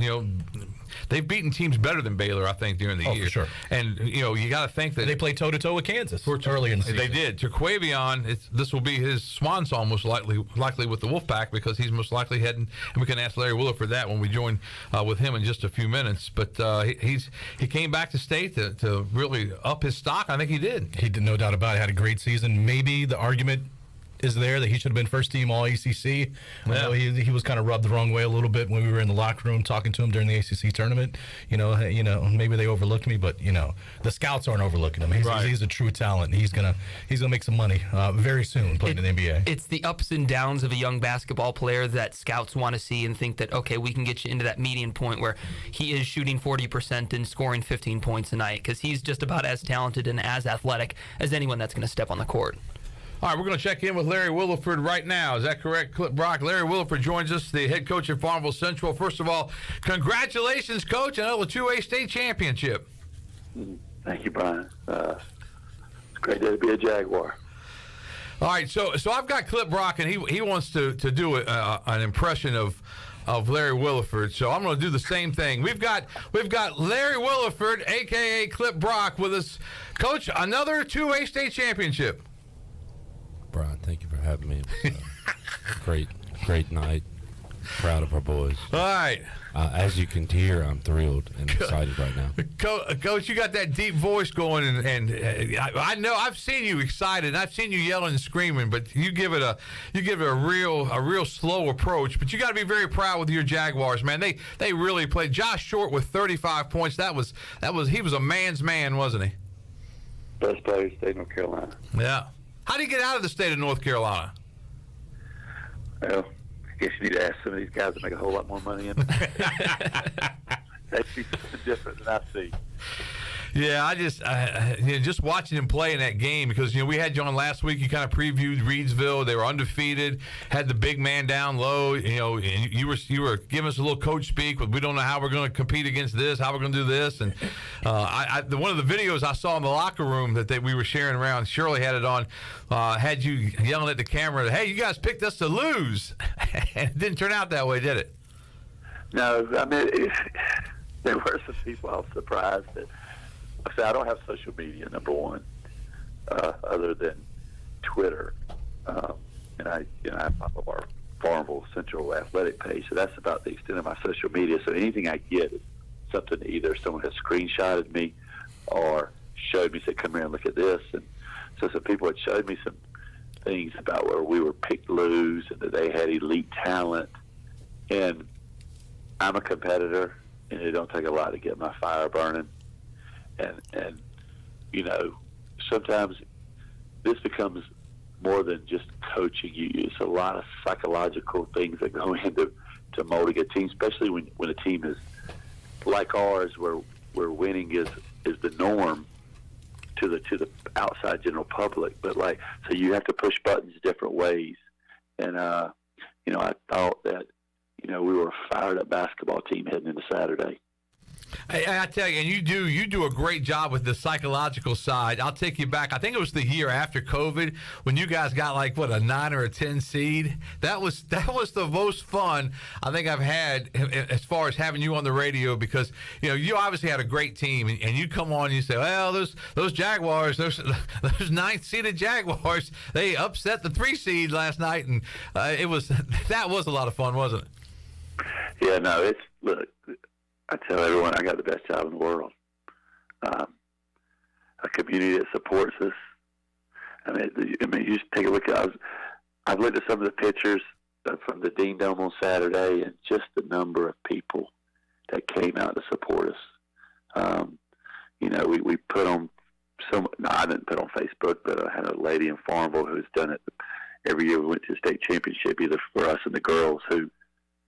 they've beaten teams better than Baylor, I think, during the year. For sure. And you got to think that they played toe-to-toe with Kansas early in the season. They did. Terquavion, this will be his swan song most likely with the Wolfpack, because he's most likely heading. And we can ask Larry Willer for that when we join with him in just a few minutes. But he came back to State to really up his stock. I think he did. He did, no doubt about it. Had a great season. Maybe the argument is there that he should have been first team all ACC. I know he was kind of rubbed the wrong way a little bit when we were in the locker room talking to him during the ACC tournament. Maybe they overlooked me, but the scouts aren't overlooking him. He's a true talent. He's gonna make some money very soon playing in the NBA. It's the ups and downs of a young basketball player that scouts want to see and think that, okay, we can get you into that median point where he is shooting 40% and scoring 15 points a night, because he's just about as talented and as athletic as anyone that's going to step on the court. All right, we're going to check in with Larry Williford right now. Is that correct, Clip Brock? Larry Williford joins us, the head coach at Farmville Central. First of all, congratulations, Coach, on the 2A state championship. Thank you, Brian. It's a great day to be a Jaguar. All right, so I've got Clip Brock, and he wants to do an impression of Larry Williford. So I'm going to do the same thing. We've got Larry Williford, a.k.a. Clip Brock, with us. Coach, another 2A state championship. Brian, thank you for having me. It was a great night. Proud of our boys. All right. As you can hear, I'm thrilled and excited right now. Coach, you got that deep voice going, and I know I've seen you excited. I've seen you yelling and screaming, but you give it a real slow approach. But you got to be very proud with your Jaguars, man. They really played. Josh Short with 35 points. He was a man's man, wasn't he? Best player in the state of North Carolina. Yeah. How did he get out of the state of North Carolina? Well, I guess you need to ask some of these guys that make a whole lot more money in it. They see something different than I see. Yeah, I just watching him play in that game, because we had you on last week. You kind of previewed Reedsville. They were undefeated, had the big man down low. And you were giving us a little coach speak. But we don't know how we're going to compete against this, how we're going to do this. And one of the videos I saw in the locker room that we were sharing around, Shirley had it on, had you yelling at the camera, "Hey, you guys picked us to lose," and it didn't turn out that way, did it? No, I mean there were some people I was surprised that. I don't have social media, number one, other than Twitter, and I follow our Farmville Central athletic page, so that's about the extent of my social media. So anything I get is something either someone has screenshotted me or showed me, said, "Come here and look at this." And so some people had showed me some things about where we were picked lose and that they had elite talent. And I'm a competitor, and it don't take a lot to get my fire burning. And sometimes this becomes more than just coaching. It's a lot of psychological things that go into molding a team, especially when a team is like ours, where winning is the norm to the outside general public. But so you have to push buttons different ways. And I thought that we were a fired up basketball team heading into Saturday. I tell you, and you do a great job with the psychological side. I'll take you back. I think it was the year after COVID when you guys got a 9 or a 10 seed. That was the most fun I think I've had as far as having you on the radio, because you obviously had a great team, and you come on and you say, well, those Jaguars, those 9th seeded Jaguars, they upset the 3 seed last night, and that was a lot of fun, wasn't it? Yeah, no, look. I tell everyone I got the best job in the world. A community that supports us. I mean, you just take a look at. I've looked at some of the pictures from the Dean Dome on Saturday, and just the number of people that came out to support us. We put on some. No, I didn't put on Facebook, but I had a lady in Farmville who's done it every year. We went to the state championship, either for us and the girls, who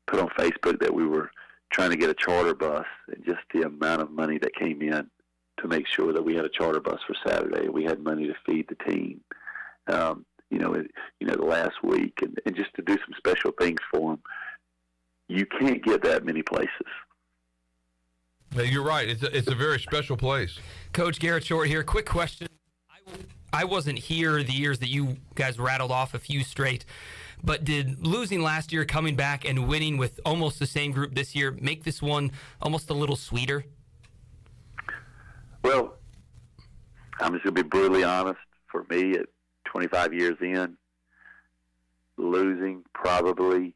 put on Facebook that we were trying to get a charter bus, and just the amount of money that came in to make sure that we had a charter bus for Saturday. We had money to feed the team, the last week, and just to do some special things for them. You can't get that many places. You're right. It's a very special place. Coach Garrett Short here. Quick question. I wasn't here the years that you guys rattled off a few straight. But did losing last year, coming back and winning with almost the same group this year, make this one almost a little sweeter? Well, I'm just going to be brutally honest. For me, at 25 years in, losing probably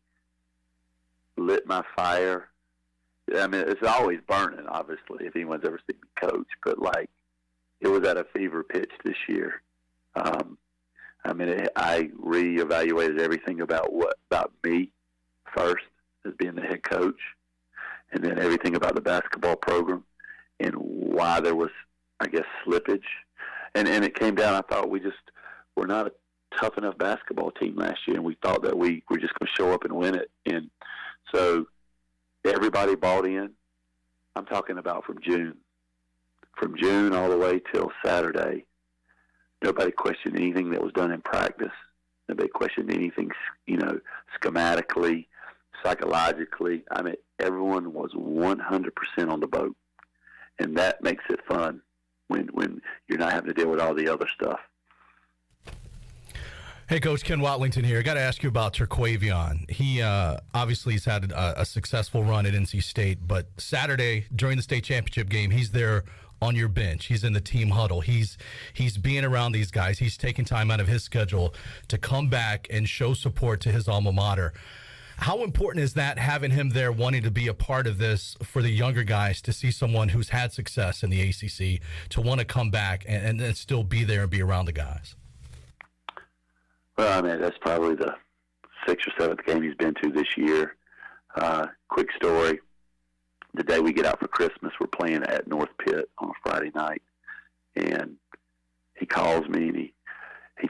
lit my fire. I mean, it's always burning, obviously, if anyone's ever seen me coach. But, it was at a fever pitch this year. I mean, I reevaluated everything about me first as being the head coach, and then everything about the basketball program and why there was, I guess, slippage. And it came down, I thought we're not a tough enough basketball team last year, and we thought that we were just going to show up and win it. And so everybody bought in. I'm talking about from June all the way till Saturday. Nobody questioned anything that was done in practice. Nobody questioned anything, schematically, psychologically. I mean, everyone was 100% on the boat, and that makes it fun when you're not having to deal with all the other stuff. Hey, Coach, Ken Watlington here. I got to ask you about Terquavion. He obviously has had a successful run at NC State, but Saturday during the state championship game, he's there on your bench. He's in the team huddle. He's being around these guys. He's taking time out of his schedule to come back and show support to his alma mater. How important is that, having him there, wanting to be a part of this for the younger guys, to see someone who's had success in the ACC to want to come back and still be there and be around the guys? Well, I mean, that's probably the 6th or 7th game he's been to this year. Quick story. The day we get out for Christmas, we're playing at North Pitt on a Friday night, and he calls me, and he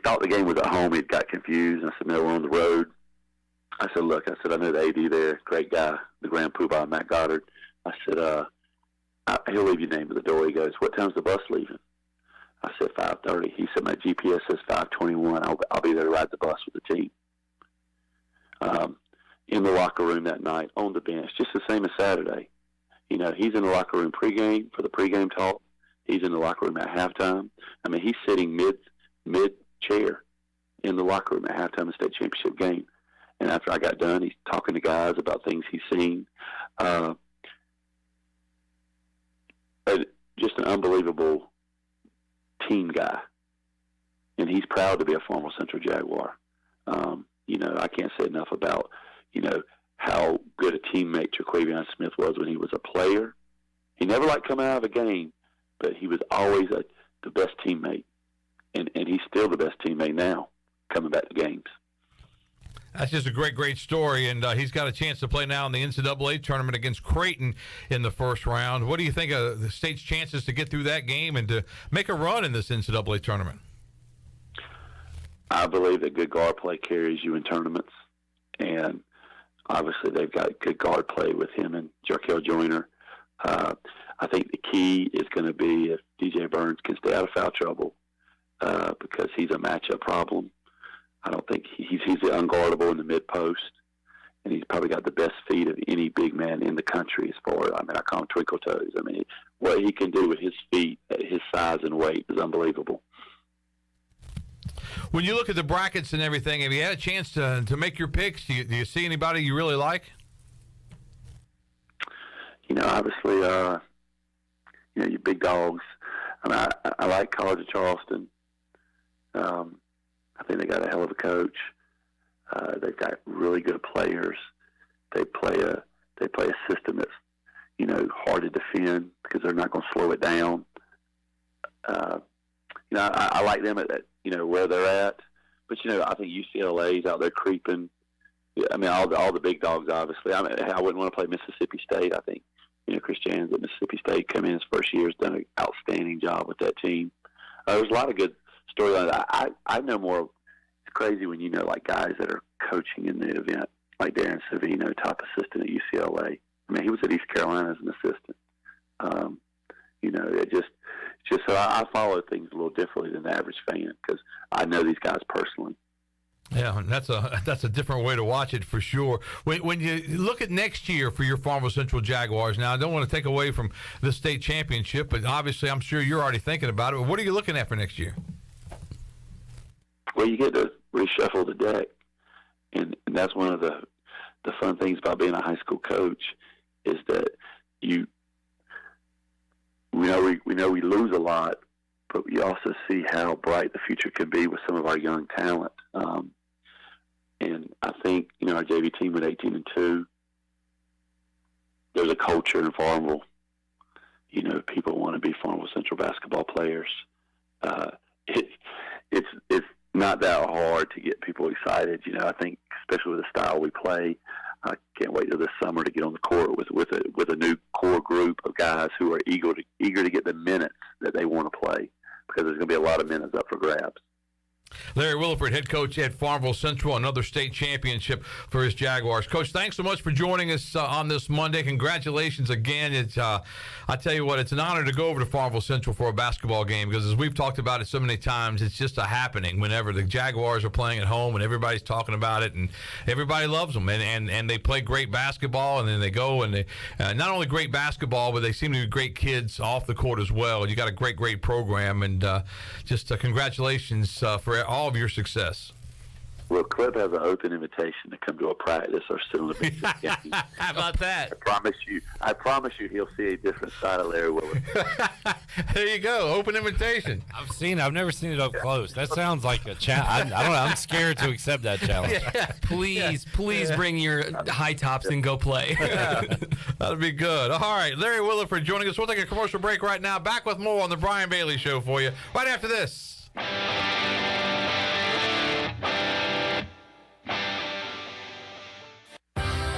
thought the game was at home. He got confused, and I said, no, we're on the road. I said, look, I know the AD there, great guy, the Grand Poobah, Matt Goddard. I said, he'll leave your name at the door. He goes, what time's the bus leaving? I said, 5:30. He said, my GPS says 5:21. I'll be there to ride the bus with the team. In the locker room that night, on the bench, just the same as Saturday. He's in the locker room pregame for the pregame talk. He's in the locker room at halftime. I mean, he's sitting mid-chair in the locker room at halftime of the state championship game. And after I got done, he's talking to guys about things he's seen. Just an unbelievable team guy. And he's proud to be a former Central Jaguar. I can't say enough about, how good a teammate Terquavion Smith was when he was a player. He never liked coming out of a game, but he was always the best teammate. And he's still the best teammate now, coming back to games. That's just a great story, and he's got a chance to play now in the NCAA tournament against Creighton in the first round. What do you think of the state's chances to get through that game and to make a run in this NCAA tournament? I believe that good guard play carries you in tournaments, and obviously they've got good guard play with him and Jarkel Joyner. I think the key is going to be if DJ Burns can stay out of foul trouble, because he's a matchup problem. I don't think he's unguardable in the mid-post, and he's probably got the best feet of any big man in the country as far as, I call him twinkle toes. I mean, what he can do with his feet at his size and weight is unbelievable. When you look at the brackets and everything, have you had a chance to make your picks? Do you see anybody you really like? Obviously, your big dogs. I like College of Charleston. I think they got a hell of a coach. They've got really good players. They play a system that's hard to defend because they're not going to slow it down. I like them at where they're at, but I think UCLA's out there creeping. I mean, all the big dogs, obviously. I wouldn't want to play Mississippi State. I think Chris Jans at Mississippi State come in his first year, has done an outstanding job with that team. There's a lot of good storylines. I know more. It's crazy when like guys that are coaching in the event, like Darren Savino, top assistant at UCLA. I mean, he was at East Carolina as an assistant. It's just so I follow things a little differently than the average fan because I know these guys personally. Yeah, and that's a different way to watch it for sure. When you look at next year for your Farmville Central Jaguars, now I don't want to take away from the state championship, but obviously I'm sure you're already thinking about it. But what are you looking at for next year? Well, you get to reshuffle the deck, and that's one of the fun things about being a high school coach is that we know we lose a lot, but we also see how bright the future can be with some of our young talent. And I think, our JV team went 18-2. There's a culture in Farmville. People want to be Farmville Central basketball players. It's not that hard to get people excited. I think especially with the style we play, I can't wait till this summer to get on the court with a new core group of guys who are eager to get the minutes that they want to play, because there's going to be a lot of minutes up for grabs. Larry Williford, head coach at Farmville Central, another state championship for his Jaguars. Coach, thanks so much for joining us on this Monday. Congratulations again. It's I tell you what, it's an honor to go over to Farmville Central for a basketball game, because as we've talked about it so many times, it's just a happening whenever the Jaguars are playing at home and everybody's talking about it and everybody loves them. And they play great basketball, and then they go and they not only great basketball, but they seem to be great kids off the court as well. You got a great program, and just congratulations for all of your success. Well, Clip has an open invitation to come to a practice or soon to be. How about that? I promise you he'll see a different side of Larry Willis. There you go. Open invitation. I've never seen it up close. That sounds like a challenge. I don't know. I'm scared to accept that challenge. Yeah. Please bring your high tops and go play. That'll be good. All right. Larry Williford joining us. We'll take a commercial break right now. Back with more on the Brian Bailey Show for you right after this.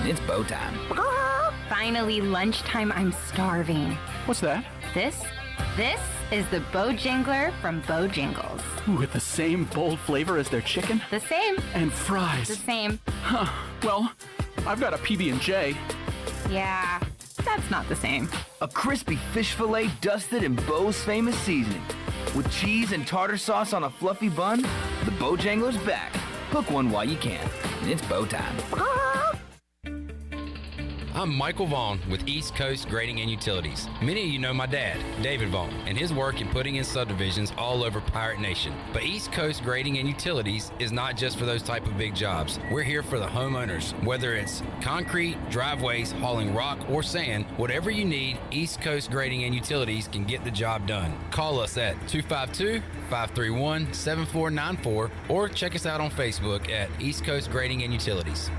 It's bow time. Finally, lunchtime. I'm starving. What's that? This is the Bojangler from Bojangles. Ooh, with the same bold flavor as their chicken? The same. And fries. The same. Huh. Well, I've got a PB&J. Yeah, that's not the same. A crispy fish fillet dusted in Bo's famous seasoning. With cheese and tartar sauce on a fluffy bun, the Bojangler's back. Hook one while you can. And it's bow time. I'm Michael Vaughn with East Coast Grading and Utilities. Many of you know my dad, David Vaughn, and his work in putting in subdivisions all over Pirate Nation. But East Coast Grading and Utilities is not just for those type of big jobs. We're here for the homeowners. Whether it's concrete, driveways, hauling rock, or sand, whatever you need, East Coast Grading and Utilities can get the job done. Call us at 252-531-7494 or check us out on Facebook at East Coast Grading and Utilities.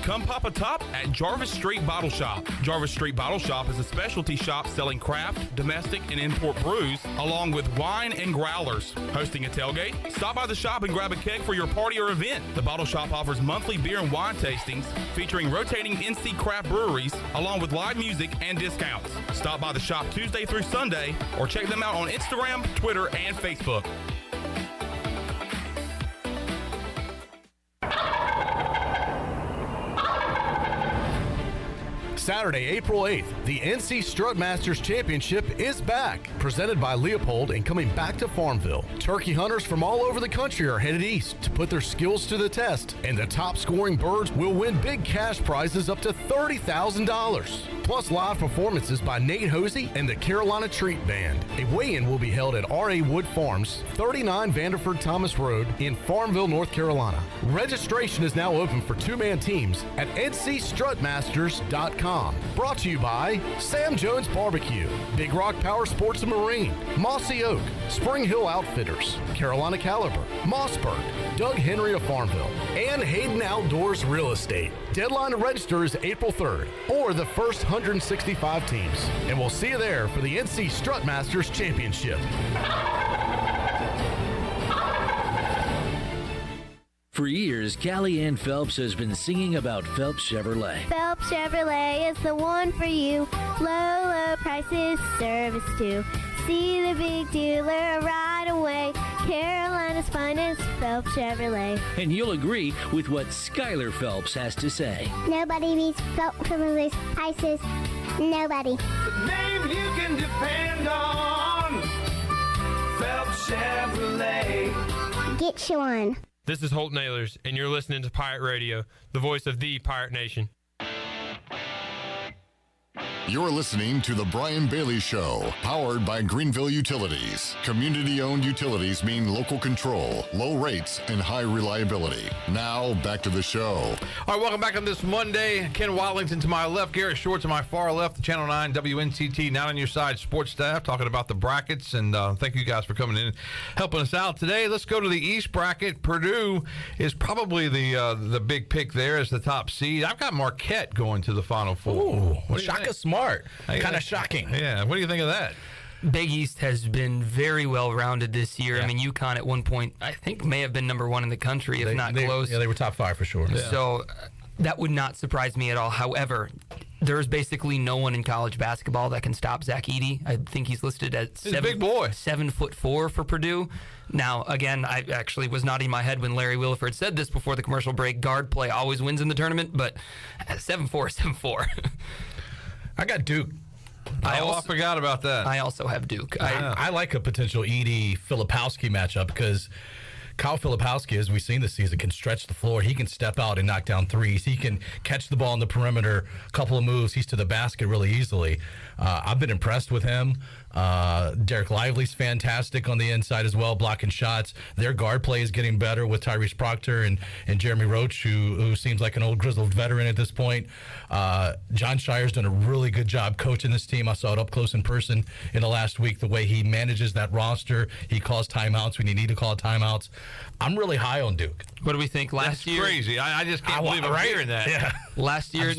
Come pop a top at Jarvis Street Bottle Shop. Jarvis Street Bottle Shop is a specialty shop selling craft, domestic, and import brews, along with wine and growlers. Hosting a tailgate? Stop by the shop and grab a keg for your party or event. The Bottle Shop offers monthly beer and wine tastings featuring rotating NC craft breweries, along with live music and discounts. Stop by the shop Tuesday through Sunday, or check them out on Instagram, Twitter, and Facebook. Saturday, April 8th, the NC Strutmasters Championship is back. Presented by Leopold and coming back to Farmville. Turkey hunters from all over the country are headed east to put their skills to the test, and the top scoring birds will win big cash prizes up to $30,000. Plus live performances by Nate Hosey and the Carolina Treat Band. A weigh-in will be held at R.A. Wood Farms, 39 Vanderford Thomas Road in Farmville, North Carolina. Registration is now open for two-man teams at ncstrutmasters.com. Brought to you by Sam Jones Barbecue, Big Rock Power Sports and Marine, Mossy Oak, Spring Hill Outfitters, Carolina Caliber, Mossberg, Doug Henry of Farmville, and Hayden Outdoors Real Estate. Deadline to register is April 3rd, or the first 165 teams. And we'll see you there for the NC Strutmasters Championship. For years, Callie Ann Phelps has been singing about Phelps Chevrolet. Phelps Chevrolet is the one for you. Low prices, service too. See the big dealer right away. Carolina's finest, Phelps Chevrolet. And you'll agree with what Skylar Phelps has to say. Nobody beats Phelps Chevrolet's prices. Nobody. The name you can depend on. Phelps Chevrolet. Get you one. This is Holt Nailers, and you're listening to Pirate Radio, the voice of the Pirate Nation. You're listening to The Brian Bailey Show, powered by Greenville Utilities. Community-owned utilities mean local control, low rates, and high reliability. Now, back to the show. All right, welcome back on this Monday. Ken Watlington to my left, Garrett Short to my far left, the Channel 9 WNCT Not On Your Side sports staff, talking about the brackets, and thank you guys for coming in and helping us out today. Let's go to the East bracket. Purdue is probably the big pick there as the top seed. I've got Marquette going to the Final Four. Ooh, Shaka Smart. Kind of shocking. Yeah, what do you think of that? Big East has been very well-rounded this year. I mean, UConn at one point, I think, may have been number 1 in the country, if not close. Yeah, they were top 5 for sure. Yeah. So that would not surprise me at all. However, there's basically no one in college basketball that can stop Zach Edey. I think he's listed at big boy. 7'4" for Purdue. Now, again, I actually was nodding my head when Larry Williford said this before the commercial break. Guard play always wins in the tournament, but 7'4", 7'4". I got Duke. I forgot about that. I also have Duke. I like a potential Edey-Filipowski matchup because Kyle Filipowski, as we've seen this season, can stretch the floor. He can step out and knock down threes. He can catch the ball in the perimeter, couple of moves. He's to the basket really easily. I've been impressed with him. Derek Lively's fantastic on the inside as well, blocking shots. Their guard play is getting better with Tyrese Proctor and Jeremy Roach, who seems like an old grizzled veteran at this point. John Shire's done a really good job coaching this team. I saw it up close in person in the last week, the way he manages that roster. He calls timeouts when you need to call timeouts. I'm really high on Duke. What do we think last year? That's crazy. I just can't believe I'm hearing that. Yeah. Last year,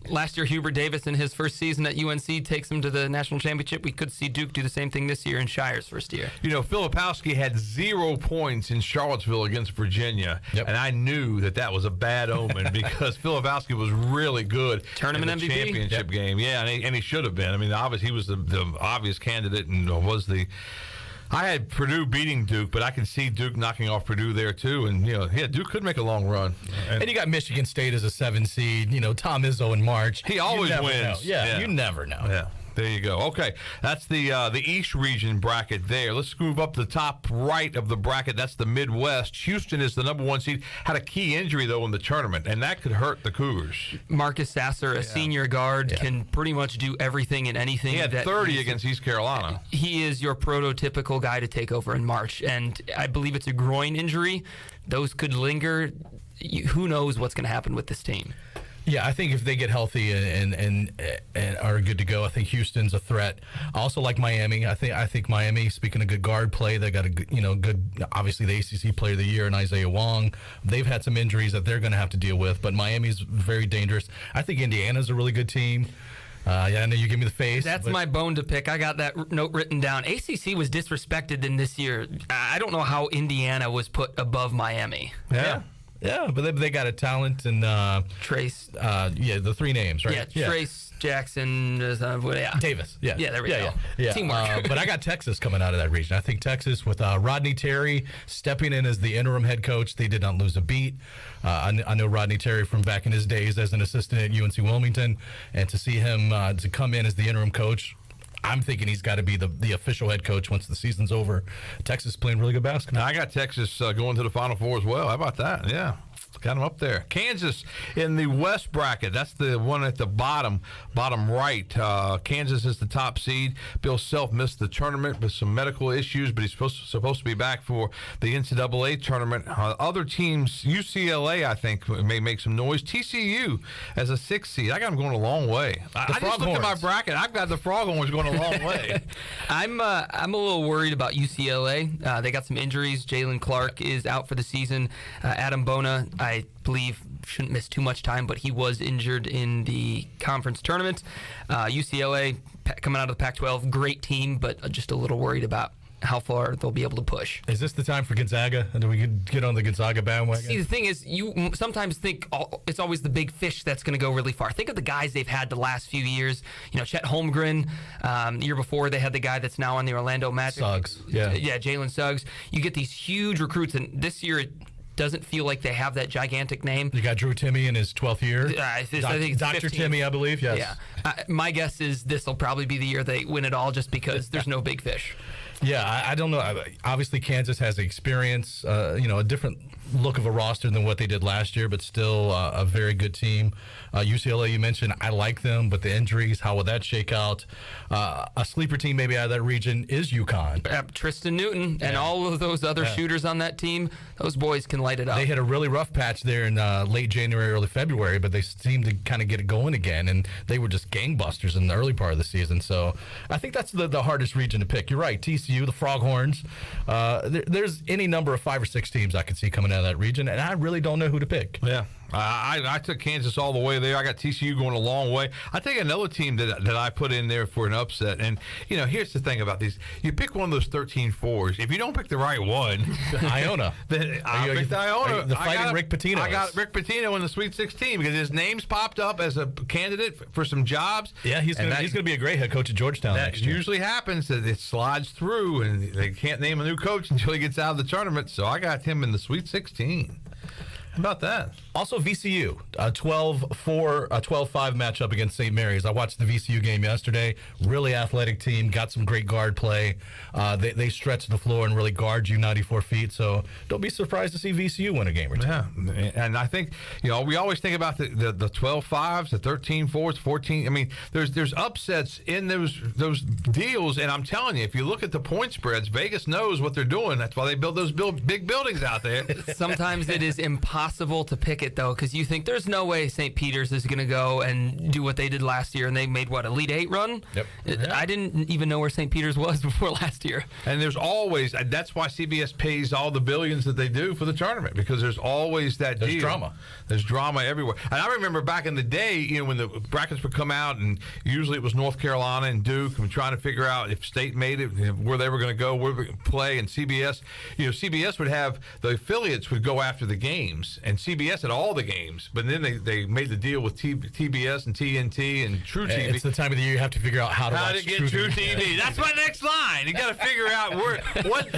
last year, Hubert Davis in his first season at UNC takes him to the national championship. We could see Duke do the same thing this year in Shire's first year. You know, Filipowski had 0 points in Charlottesville against Virginia, and I knew that was a bad omen because Filipowski was really good tournament in the MVP championship game. Yeah, and he should have been. I mean, obviously he was the obvious candidate and was the. I had Purdue beating Duke, but I can see Duke knocking off Purdue there too. And Duke could make a long run. And you got Michigan State as a 7 seed. Tom Izzo in March. He always wins. Yeah, you never know. Yeah. There you go. Okay, that's the East region bracket there. Let's move up the top right of the bracket. That's the Midwest. Houston is the number 1 seed. Had a key injury, though, in the tournament, and that could hurt the Cougars. Marcus Sasser, a senior guard, can pretty much do everything and anything. He had 30 against East Carolina. He is your prototypical guy to take over in March, and I believe it's a groin injury. Those could linger. Who knows what's going to happen with this team? Yeah, I think if they get healthy and are good to go, I think Houston's a threat. I also like Miami. I think Miami, speaking of good guard play, they got a good, obviously the ACC Player of the Year and Isaiah Wong. They've had some injuries that they're going to have to deal with, but Miami's very dangerous. I think Indiana's a really good team. I know you give me the face. That's my bone to pick. I got that note written down. ACC was disrespected in this year. I don't know how Indiana was put above Miami. Yeah, but they got a talent and Trace. The 3 names, right? Yeah, Trace, Jackson, Davis. Yeah, there we go. Yeah. Teamwork. But I got Texas coming out of that region. I think Texas with Rodney Terry stepping in as the interim head coach, they did not lose a beat. I know Rodney Terry from back in his days as an assistant at UNC Wilmington, and to see him to come in as the interim coach, I'm thinking he's got to be the official head coach once the season's over. Texas playing really good basketball. Now, I got Texas going to the Final Four as well. How about that? Yeah. Got them up there. Kansas in the West bracket. That's the one at the bottom right. Kansas is the top seed. Bill Self missed the tournament with some medical issues, but he's supposed to be back for the NCAA tournament. Other teams, UCLA, I think, may make some noise. TCU as a 6th seed. I got them going a long way. I just looked at my bracket. I've got the Froghorns going a long way. I'm a little worried about UCLA. They got some injuries. Jalen Clark is out for the season. Adam Bona, I believe, shouldn't miss too much time, but he was injured in the conference tournament. UCLA, coming out of the Pac-12, great team, but just a little worried about how far they'll be able to push. Is this the time for Gonzaga? Do we get on the Gonzaga bandwagon? See, the thing is, you sometimes think it's always the big fish that's going to go really far. Think of the guys they've had the last few years. Chet Holmgren. The year before, they had the guy that's now on the Orlando Magic. Suggs. Yeah, Jalen Suggs. You get these huge recruits, and this year it doesn't feel like they have that gigantic name. You got Drew Timme in his 12th year. I think it's Dr. 15th. Timme, I believe. Yes. Yeah. My guess is this will probably be the year they win it all, just because there's no big fish. Yeah, I don't know. Obviously, Kansas has experience, a different look of a roster than what they did last year, but still a very good team. UCLA, you mentioned, I like them, but the injuries, how will that shake out? A sleeper team maybe out of that region is UConn. Tristan Newton and all of those other shooters on that team, those boys can light it up. They hit a really rough patch there in late January, early February, but they seemed to kind of get it going again, and they were just gangbusters in the early part of the season. So I think that's the hardest region to pick. You're right, TCU, the Froghorns. There's any number of 5 or 6 teams I could see coming out of that region, and I really don't know who to pick. Yeah. I took Kansas all the way there. I got TCU going a long way. I take another team that I put in there for an upset. And, here's the thing about these. You pick one of those 13-4s. If you don't pick the right one. Iona. Then I picked Iona. The Fighting Rick Pitino. I got Rick Pitino in the Sweet 16 because his name's popped up as a candidate for some jobs. Yeah, he's going to be a great head coach at Georgetown next year. That usually happens, that it slides through, and they can't name a new coach until he gets out of the tournament. So I got him in the Sweet 16. How about that? Also, VCU, a 12-5 matchup against St. Mary's. I watched the VCU game yesterday. Really athletic team, got some great guard play. They stretch the floor and really guard you 94 feet. So don't be surprised to see VCU win a game or two. Yeah, and I think, we always think about the 12-5s, the 13-4s, 14. I mean, there's upsets in those deals, and I'm telling you, if you look at the point spreads, Vegas knows what they're doing. That's why they build those big buildings out there. Sometimes it is impossible to pick it, though, because you think there's no way St. Peter's is going to go and do what they did last year, and they made, Elite Eight run? Yep. I didn't even know where St. Peter's was before last year. And there's always, that's why CBS pays all the billions that they do for the tournament, because there's always that deal. Drama. There's drama everywhere. And I remember back in the day, when the brackets would come out, and usually it was North Carolina and Duke, and trying to figure out if State made it, where they were going to go, where they were going to play, and CBS, CBS would have, the affiliates would go after the games, and CBS had all the games, but then they made the deal with TBS and TNT and True TV. It's the time of the year you have to figure out how to get True TV. That's my next line. You got to figure out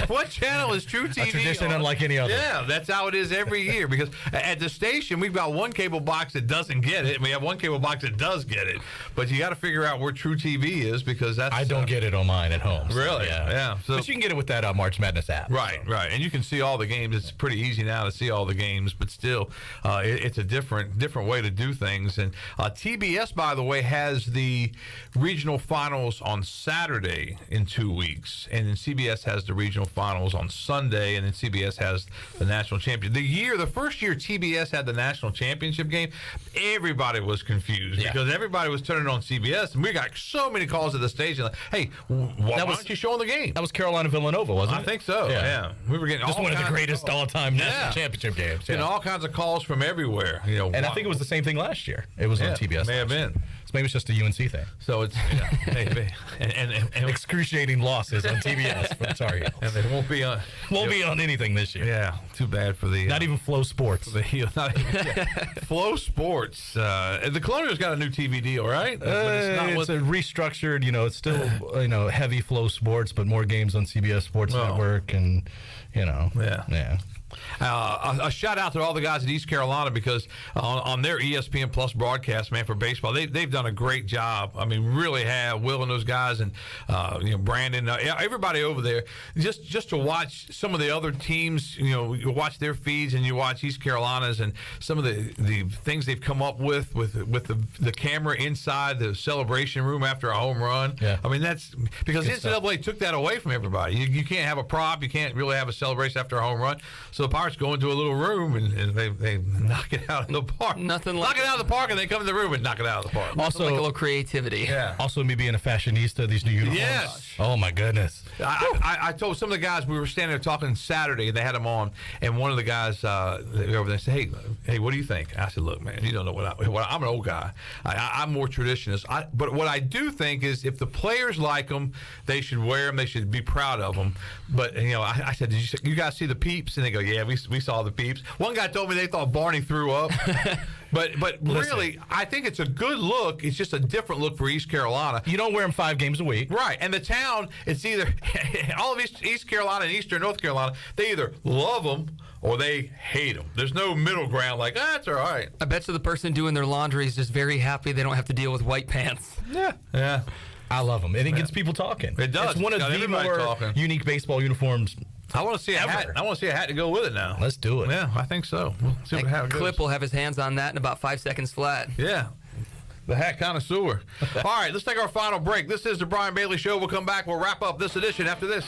what channel is True TV. A tradition unlike any other. Yeah, that's how it is every year, because at the station we've got one cable box that doesn't get it, and we have one cable box that does get it. But you got to figure out where True TV is, because that's I don't get it on mine at home. Really? So, yeah. So, but you can get it with that March Madness app. Right, and you can see all the games. It's pretty easy now to see all the games, but still, it's a different way to do things. And TBS, by the way, has the regional finals on Saturday in 2 weeks, and then CBS has the regional finals on Sunday, and then CBS has the national championship. The first year TBS had the national championship game, everybody was confused because everybody was turning on CBS, and we got so many calls at the station like, "Hey, why aren't you showing the game?" That was Carolina Villanova, wasn't it? I think so. Yeah. We were getting just one of the greatest all-time national championship games. Getting all kinds of calls from everywhere. And I think it was the same thing last year. It was on TBS. May have been. So maybe it's just a UNC thing. So it's maybe and excruciating losses on TBS for the Tar Heels. And they won't be on anything this year. Yeah, too bad for the not even Flow Sports. Flow Sports. The Colonial's got a new TV deal, right? It's a restructured. It's still heavy Flow Sports, but more games on CBS Sports Network, and yeah. A shout out to all the guys at East Carolina, because on their ESPN Plus broadcast, man, for baseball, they've done a great job. I mean, really have. Will and those guys, and Brandon, everybody over there, just to watch some of the other teams. You watch their feeds, and you watch East Carolina's, and some of the things they've come up with the camera inside the celebration room after a home run. Yeah. I mean, that's because the NCAA took that away from everybody. You can't have a prop. You can't really have a celebration after a home run. So the Pirates go into a little room and they knock it out in the park. Knock it out of the park, and they come in the room and knock it out of the park. Also, like a little creativity. Yeah. Also, me being a fashionista, these new uniforms. Yes. Oh my goodness. I told some of the guys, we were standing there talking Saturday, and they had them on, and one of the guys over there said, "Hey, what do you think?" I said, "Look, man, you don't know what I'm an old guy. I'm more traditionalist. But what I do think is, if the players like them, they should wear them. They should be proud of them. But I said, "Did you guys see the peeps?" And they go, "Yeah, we saw the peeps." One guy told me they thought Barney threw up. But really, I think it's a good look. It's just a different look for East Carolina. You don't wear them 5 games a week. Right. And the town, it's either all of East Carolina and Eastern North Carolina, they either love them or they hate them. There's no middle ground like, that's all right. I bet you the person doing their laundry is just very happy they don't have to deal with white pants. Yeah. I love them. And it gets people talking. It does. It's one of the more unique baseball uniforms. I want to see a hat. I want to see a hat to go with it now. Let's do it. Yeah, I think so. We'll see how it goes. Clip will have his hands on that in about 5 seconds flat. Yeah. The hat connoisseur. All right, let's take our final break. This is the Brian Bailey Show. We'll come back. We'll wrap up this edition after this.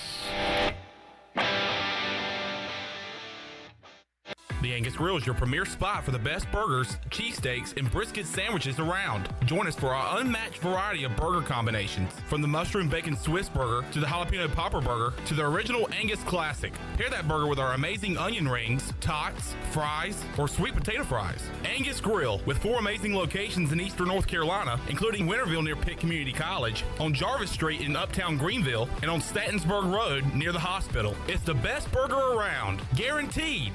The Angus Grill is your premier spot for the best burgers, cheesesteaks, and brisket sandwiches around. Join us for our unmatched variety of burger combinations, from the mushroom bacon Swiss burger to the jalapeno popper burger to the original Angus classic. Pair that burger with our amazing onion rings, tots, fries, or sweet potato fries. Angus Grill, with 4 amazing locations in eastern North Carolina, including Winterville near Pitt Community College, on Jarvis Street in uptown Greenville, and on Statensburg Road near the hospital. It's the best burger around, guaranteed.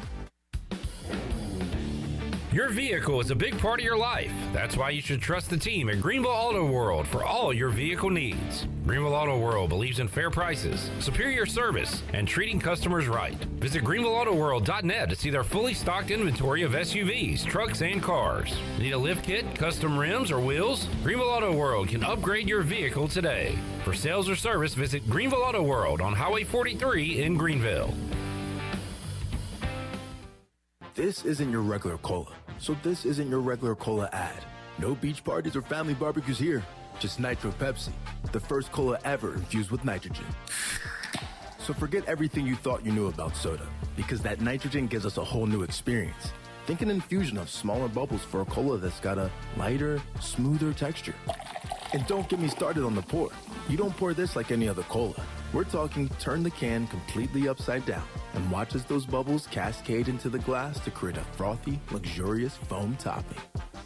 Your vehicle is a big part of your life. That's why you should trust the team at Greenville Auto World for all your vehicle needs. Greenville Auto World believes in fair prices, superior service, and treating customers right. Visit GreenvilleAutoWorld.net to see their fully stocked inventory of SUVs, trucks, and cars. Need a lift kit, custom rims, or wheels? Greenville Auto World can upgrade your vehicle today. For sales or service, visit Greenville Auto World on Highway 43 in Greenville. This isn't your regular cola, so this isn't your regular cola ad. No beach parties or family barbecues here, just Nitro Pepsi, the first cola ever infused with nitrogen. So forget everything you thought you knew about soda, because that nitrogen gives us a whole new experience. Think an infusion of smaller bubbles for a cola that's got a lighter, smoother texture. And don't get me started on the pour. You don't pour this like any other cola. We're talking turn the can completely upside down and watch as those bubbles cascade into the glass to create a frothy, luxurious foam topping.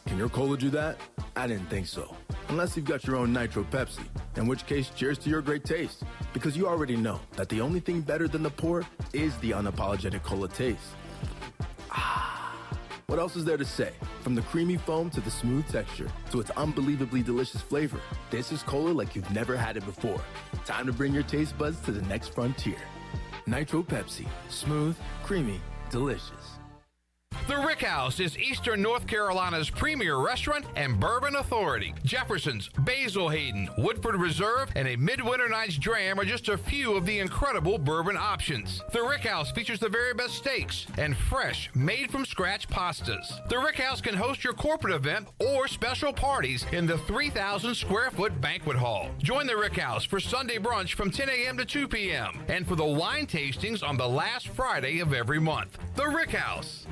Can your cola do that? I didn't think so. Unless you've got your own Nitro Pepsi, in which case cheers to your great taste. Because you already know that the only thing better than the pour is the unapologetic cola taste. What else is there to say? From the creamy foam to the smooth texture to its unbelievably delicious flavor, this is cola like you've never had it before. Time to bring your taste buds to the next frontier. Nitro Pepsi. Smooth, creamy, delicious. The Rick House is Eastern North Carolina's premier restaurant and bourbon authority. Jefferson's, Basil Hayden, Woodford Reserve, and a Midwinter Night's Dram are just a few of the incredible bourbon options. The Rick House features the very best steaks and fresh, made-from-scratch pastas. The Rick House can host your corporate event or special parties in the 3,000-square-foot banquet hall. Join the Rick House for Sunday brunch from 10 a.m. to 2 p.m. and for the wine tastings on the last Friday of every month. The Rick House.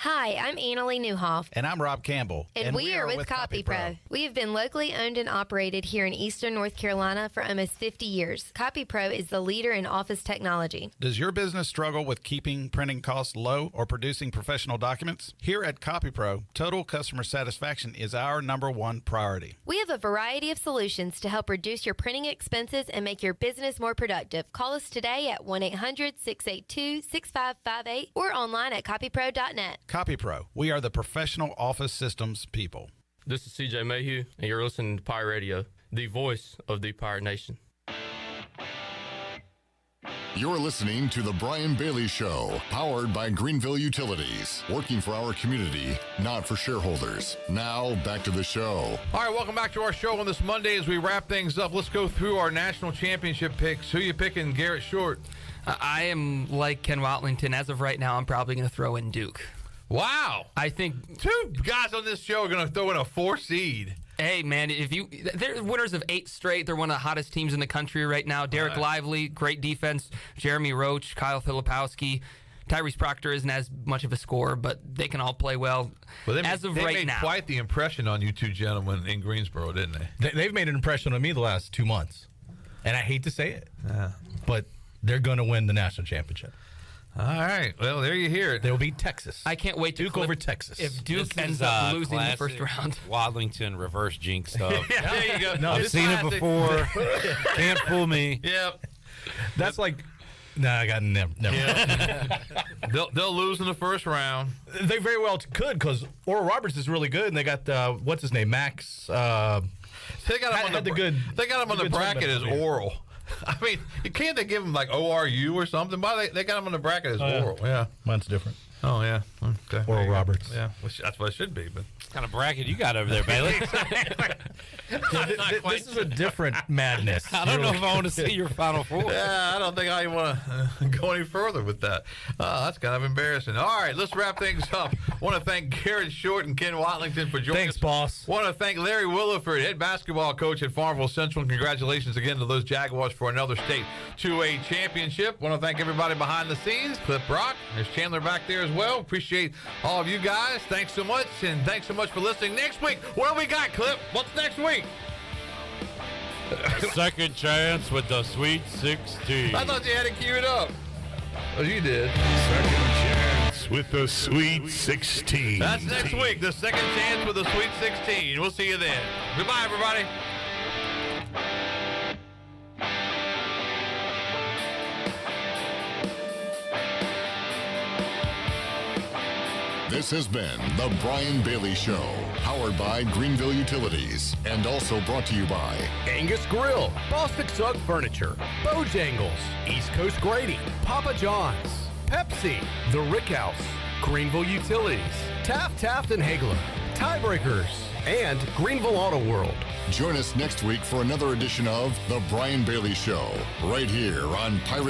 Hi, I'm Annalie Newhoff. And I'm Rob Campbell. And we are with CopyPro. We have been locally owned and operated here in Eastern North Carolina for almost 50 years. CopyPro is the leader in office technology. Does your business struggle with keeping printing costs low or producing professional documents? Here at CopyPro, total customer satisfaction is our #1 priority. We have a variety of solutions to help reduce your printing expenses and make your business more productive. Call us today at 1-800-682-6558 or online at copypro.net. CopyPro, we are the professional office systems people. This is CJ Mayhew, and you're listening to Pirate Radio, the voice of the Pirate Nation. You're listening to The Brian Bailey Show, powered by Greenville Utilities, working for our community, not for shareholders. Now, back to the show. All right, welcome back to our show on this Monday. As we wrap things up, let's go through our national championship picks. Who you picking, Garrett Short? I am like Ken Watlington. As of right now, I'm probably going to throw in Duke. Wow. I think 2 guys on this show are going to throw in a 4 seed. Hey, man, they're winners of 8 straight. They're one of the hottest teams in the country right now. Derek Lively, great defense. Jeremy Roach, Kyle Filipowski. Tyrese Proctor isn't as much of a scorer, but they can all play well. They made quite the impression on you 2 gentlemen in Greensboro, didn't they? They've made an impression on me the last 2 months. And I hate to say it, but they're going to win the national championship. All right. Well, there you hear it. They'll beat Texas. I can't wait to Duke over Texas. If Duke ends up losing the first round. Wadlington reverse jinx stuff. Yeah, there you go. No, I've seen it before. Can't fool me. Yep. That's like, I got never. Yep. They'll lose in the first round. They very well could, because Oral Roberts is really good, and they got what's his name, Max. They got him on the bracket as Oral. I mean, can't they give him like ORU or something? Why they got him on the bracket as Oral? Yeah, mine's different. Oh yeah, okay. Oral Roberts. Yeah, that's what it should be. But what kind of bracket you got over there, Bailey? This is a different madness. I don't know if I want to see your Final Four. Yeah, I don't think I want to go any further with that. That's kind of embarrassing. All right, let's wrap things up. Want to thank Garrett Short and Ken Watlington for joining us. Thanks, boss. Want to thank Larry Williford, head basketball coach at Farmville Central. And congratulations again to those Jaguars for another state 2A championship. Want to thank everybody behind the scenes. Clip Brock. There's Chandler back there as well. Appreciate all of you guys. Thanks so much, and thanks so much for listening. Next week, what do we got, Clip? What's next week? Second chance with the Sweet 16. I thought you had it queued up. Oh, you did. Second chance with the Sweet 16. That's next week, the second chance with the Sweet 16. We'll see you then. Goodbye, everybody. This has been The Brian Bailey Show, powered by Greenville Utilities, and also brought to you by Angus Grill, Bostic Sugg Furniture, Bojangles, East Coast Grading, Papa John's, Pepsi, The Rick House, Greenville Utilities, Taft and Hagler, Tiebreakers, and Greenville Auto World. Join us next week for another edition of The Brian Bailey Show, right here on Pirate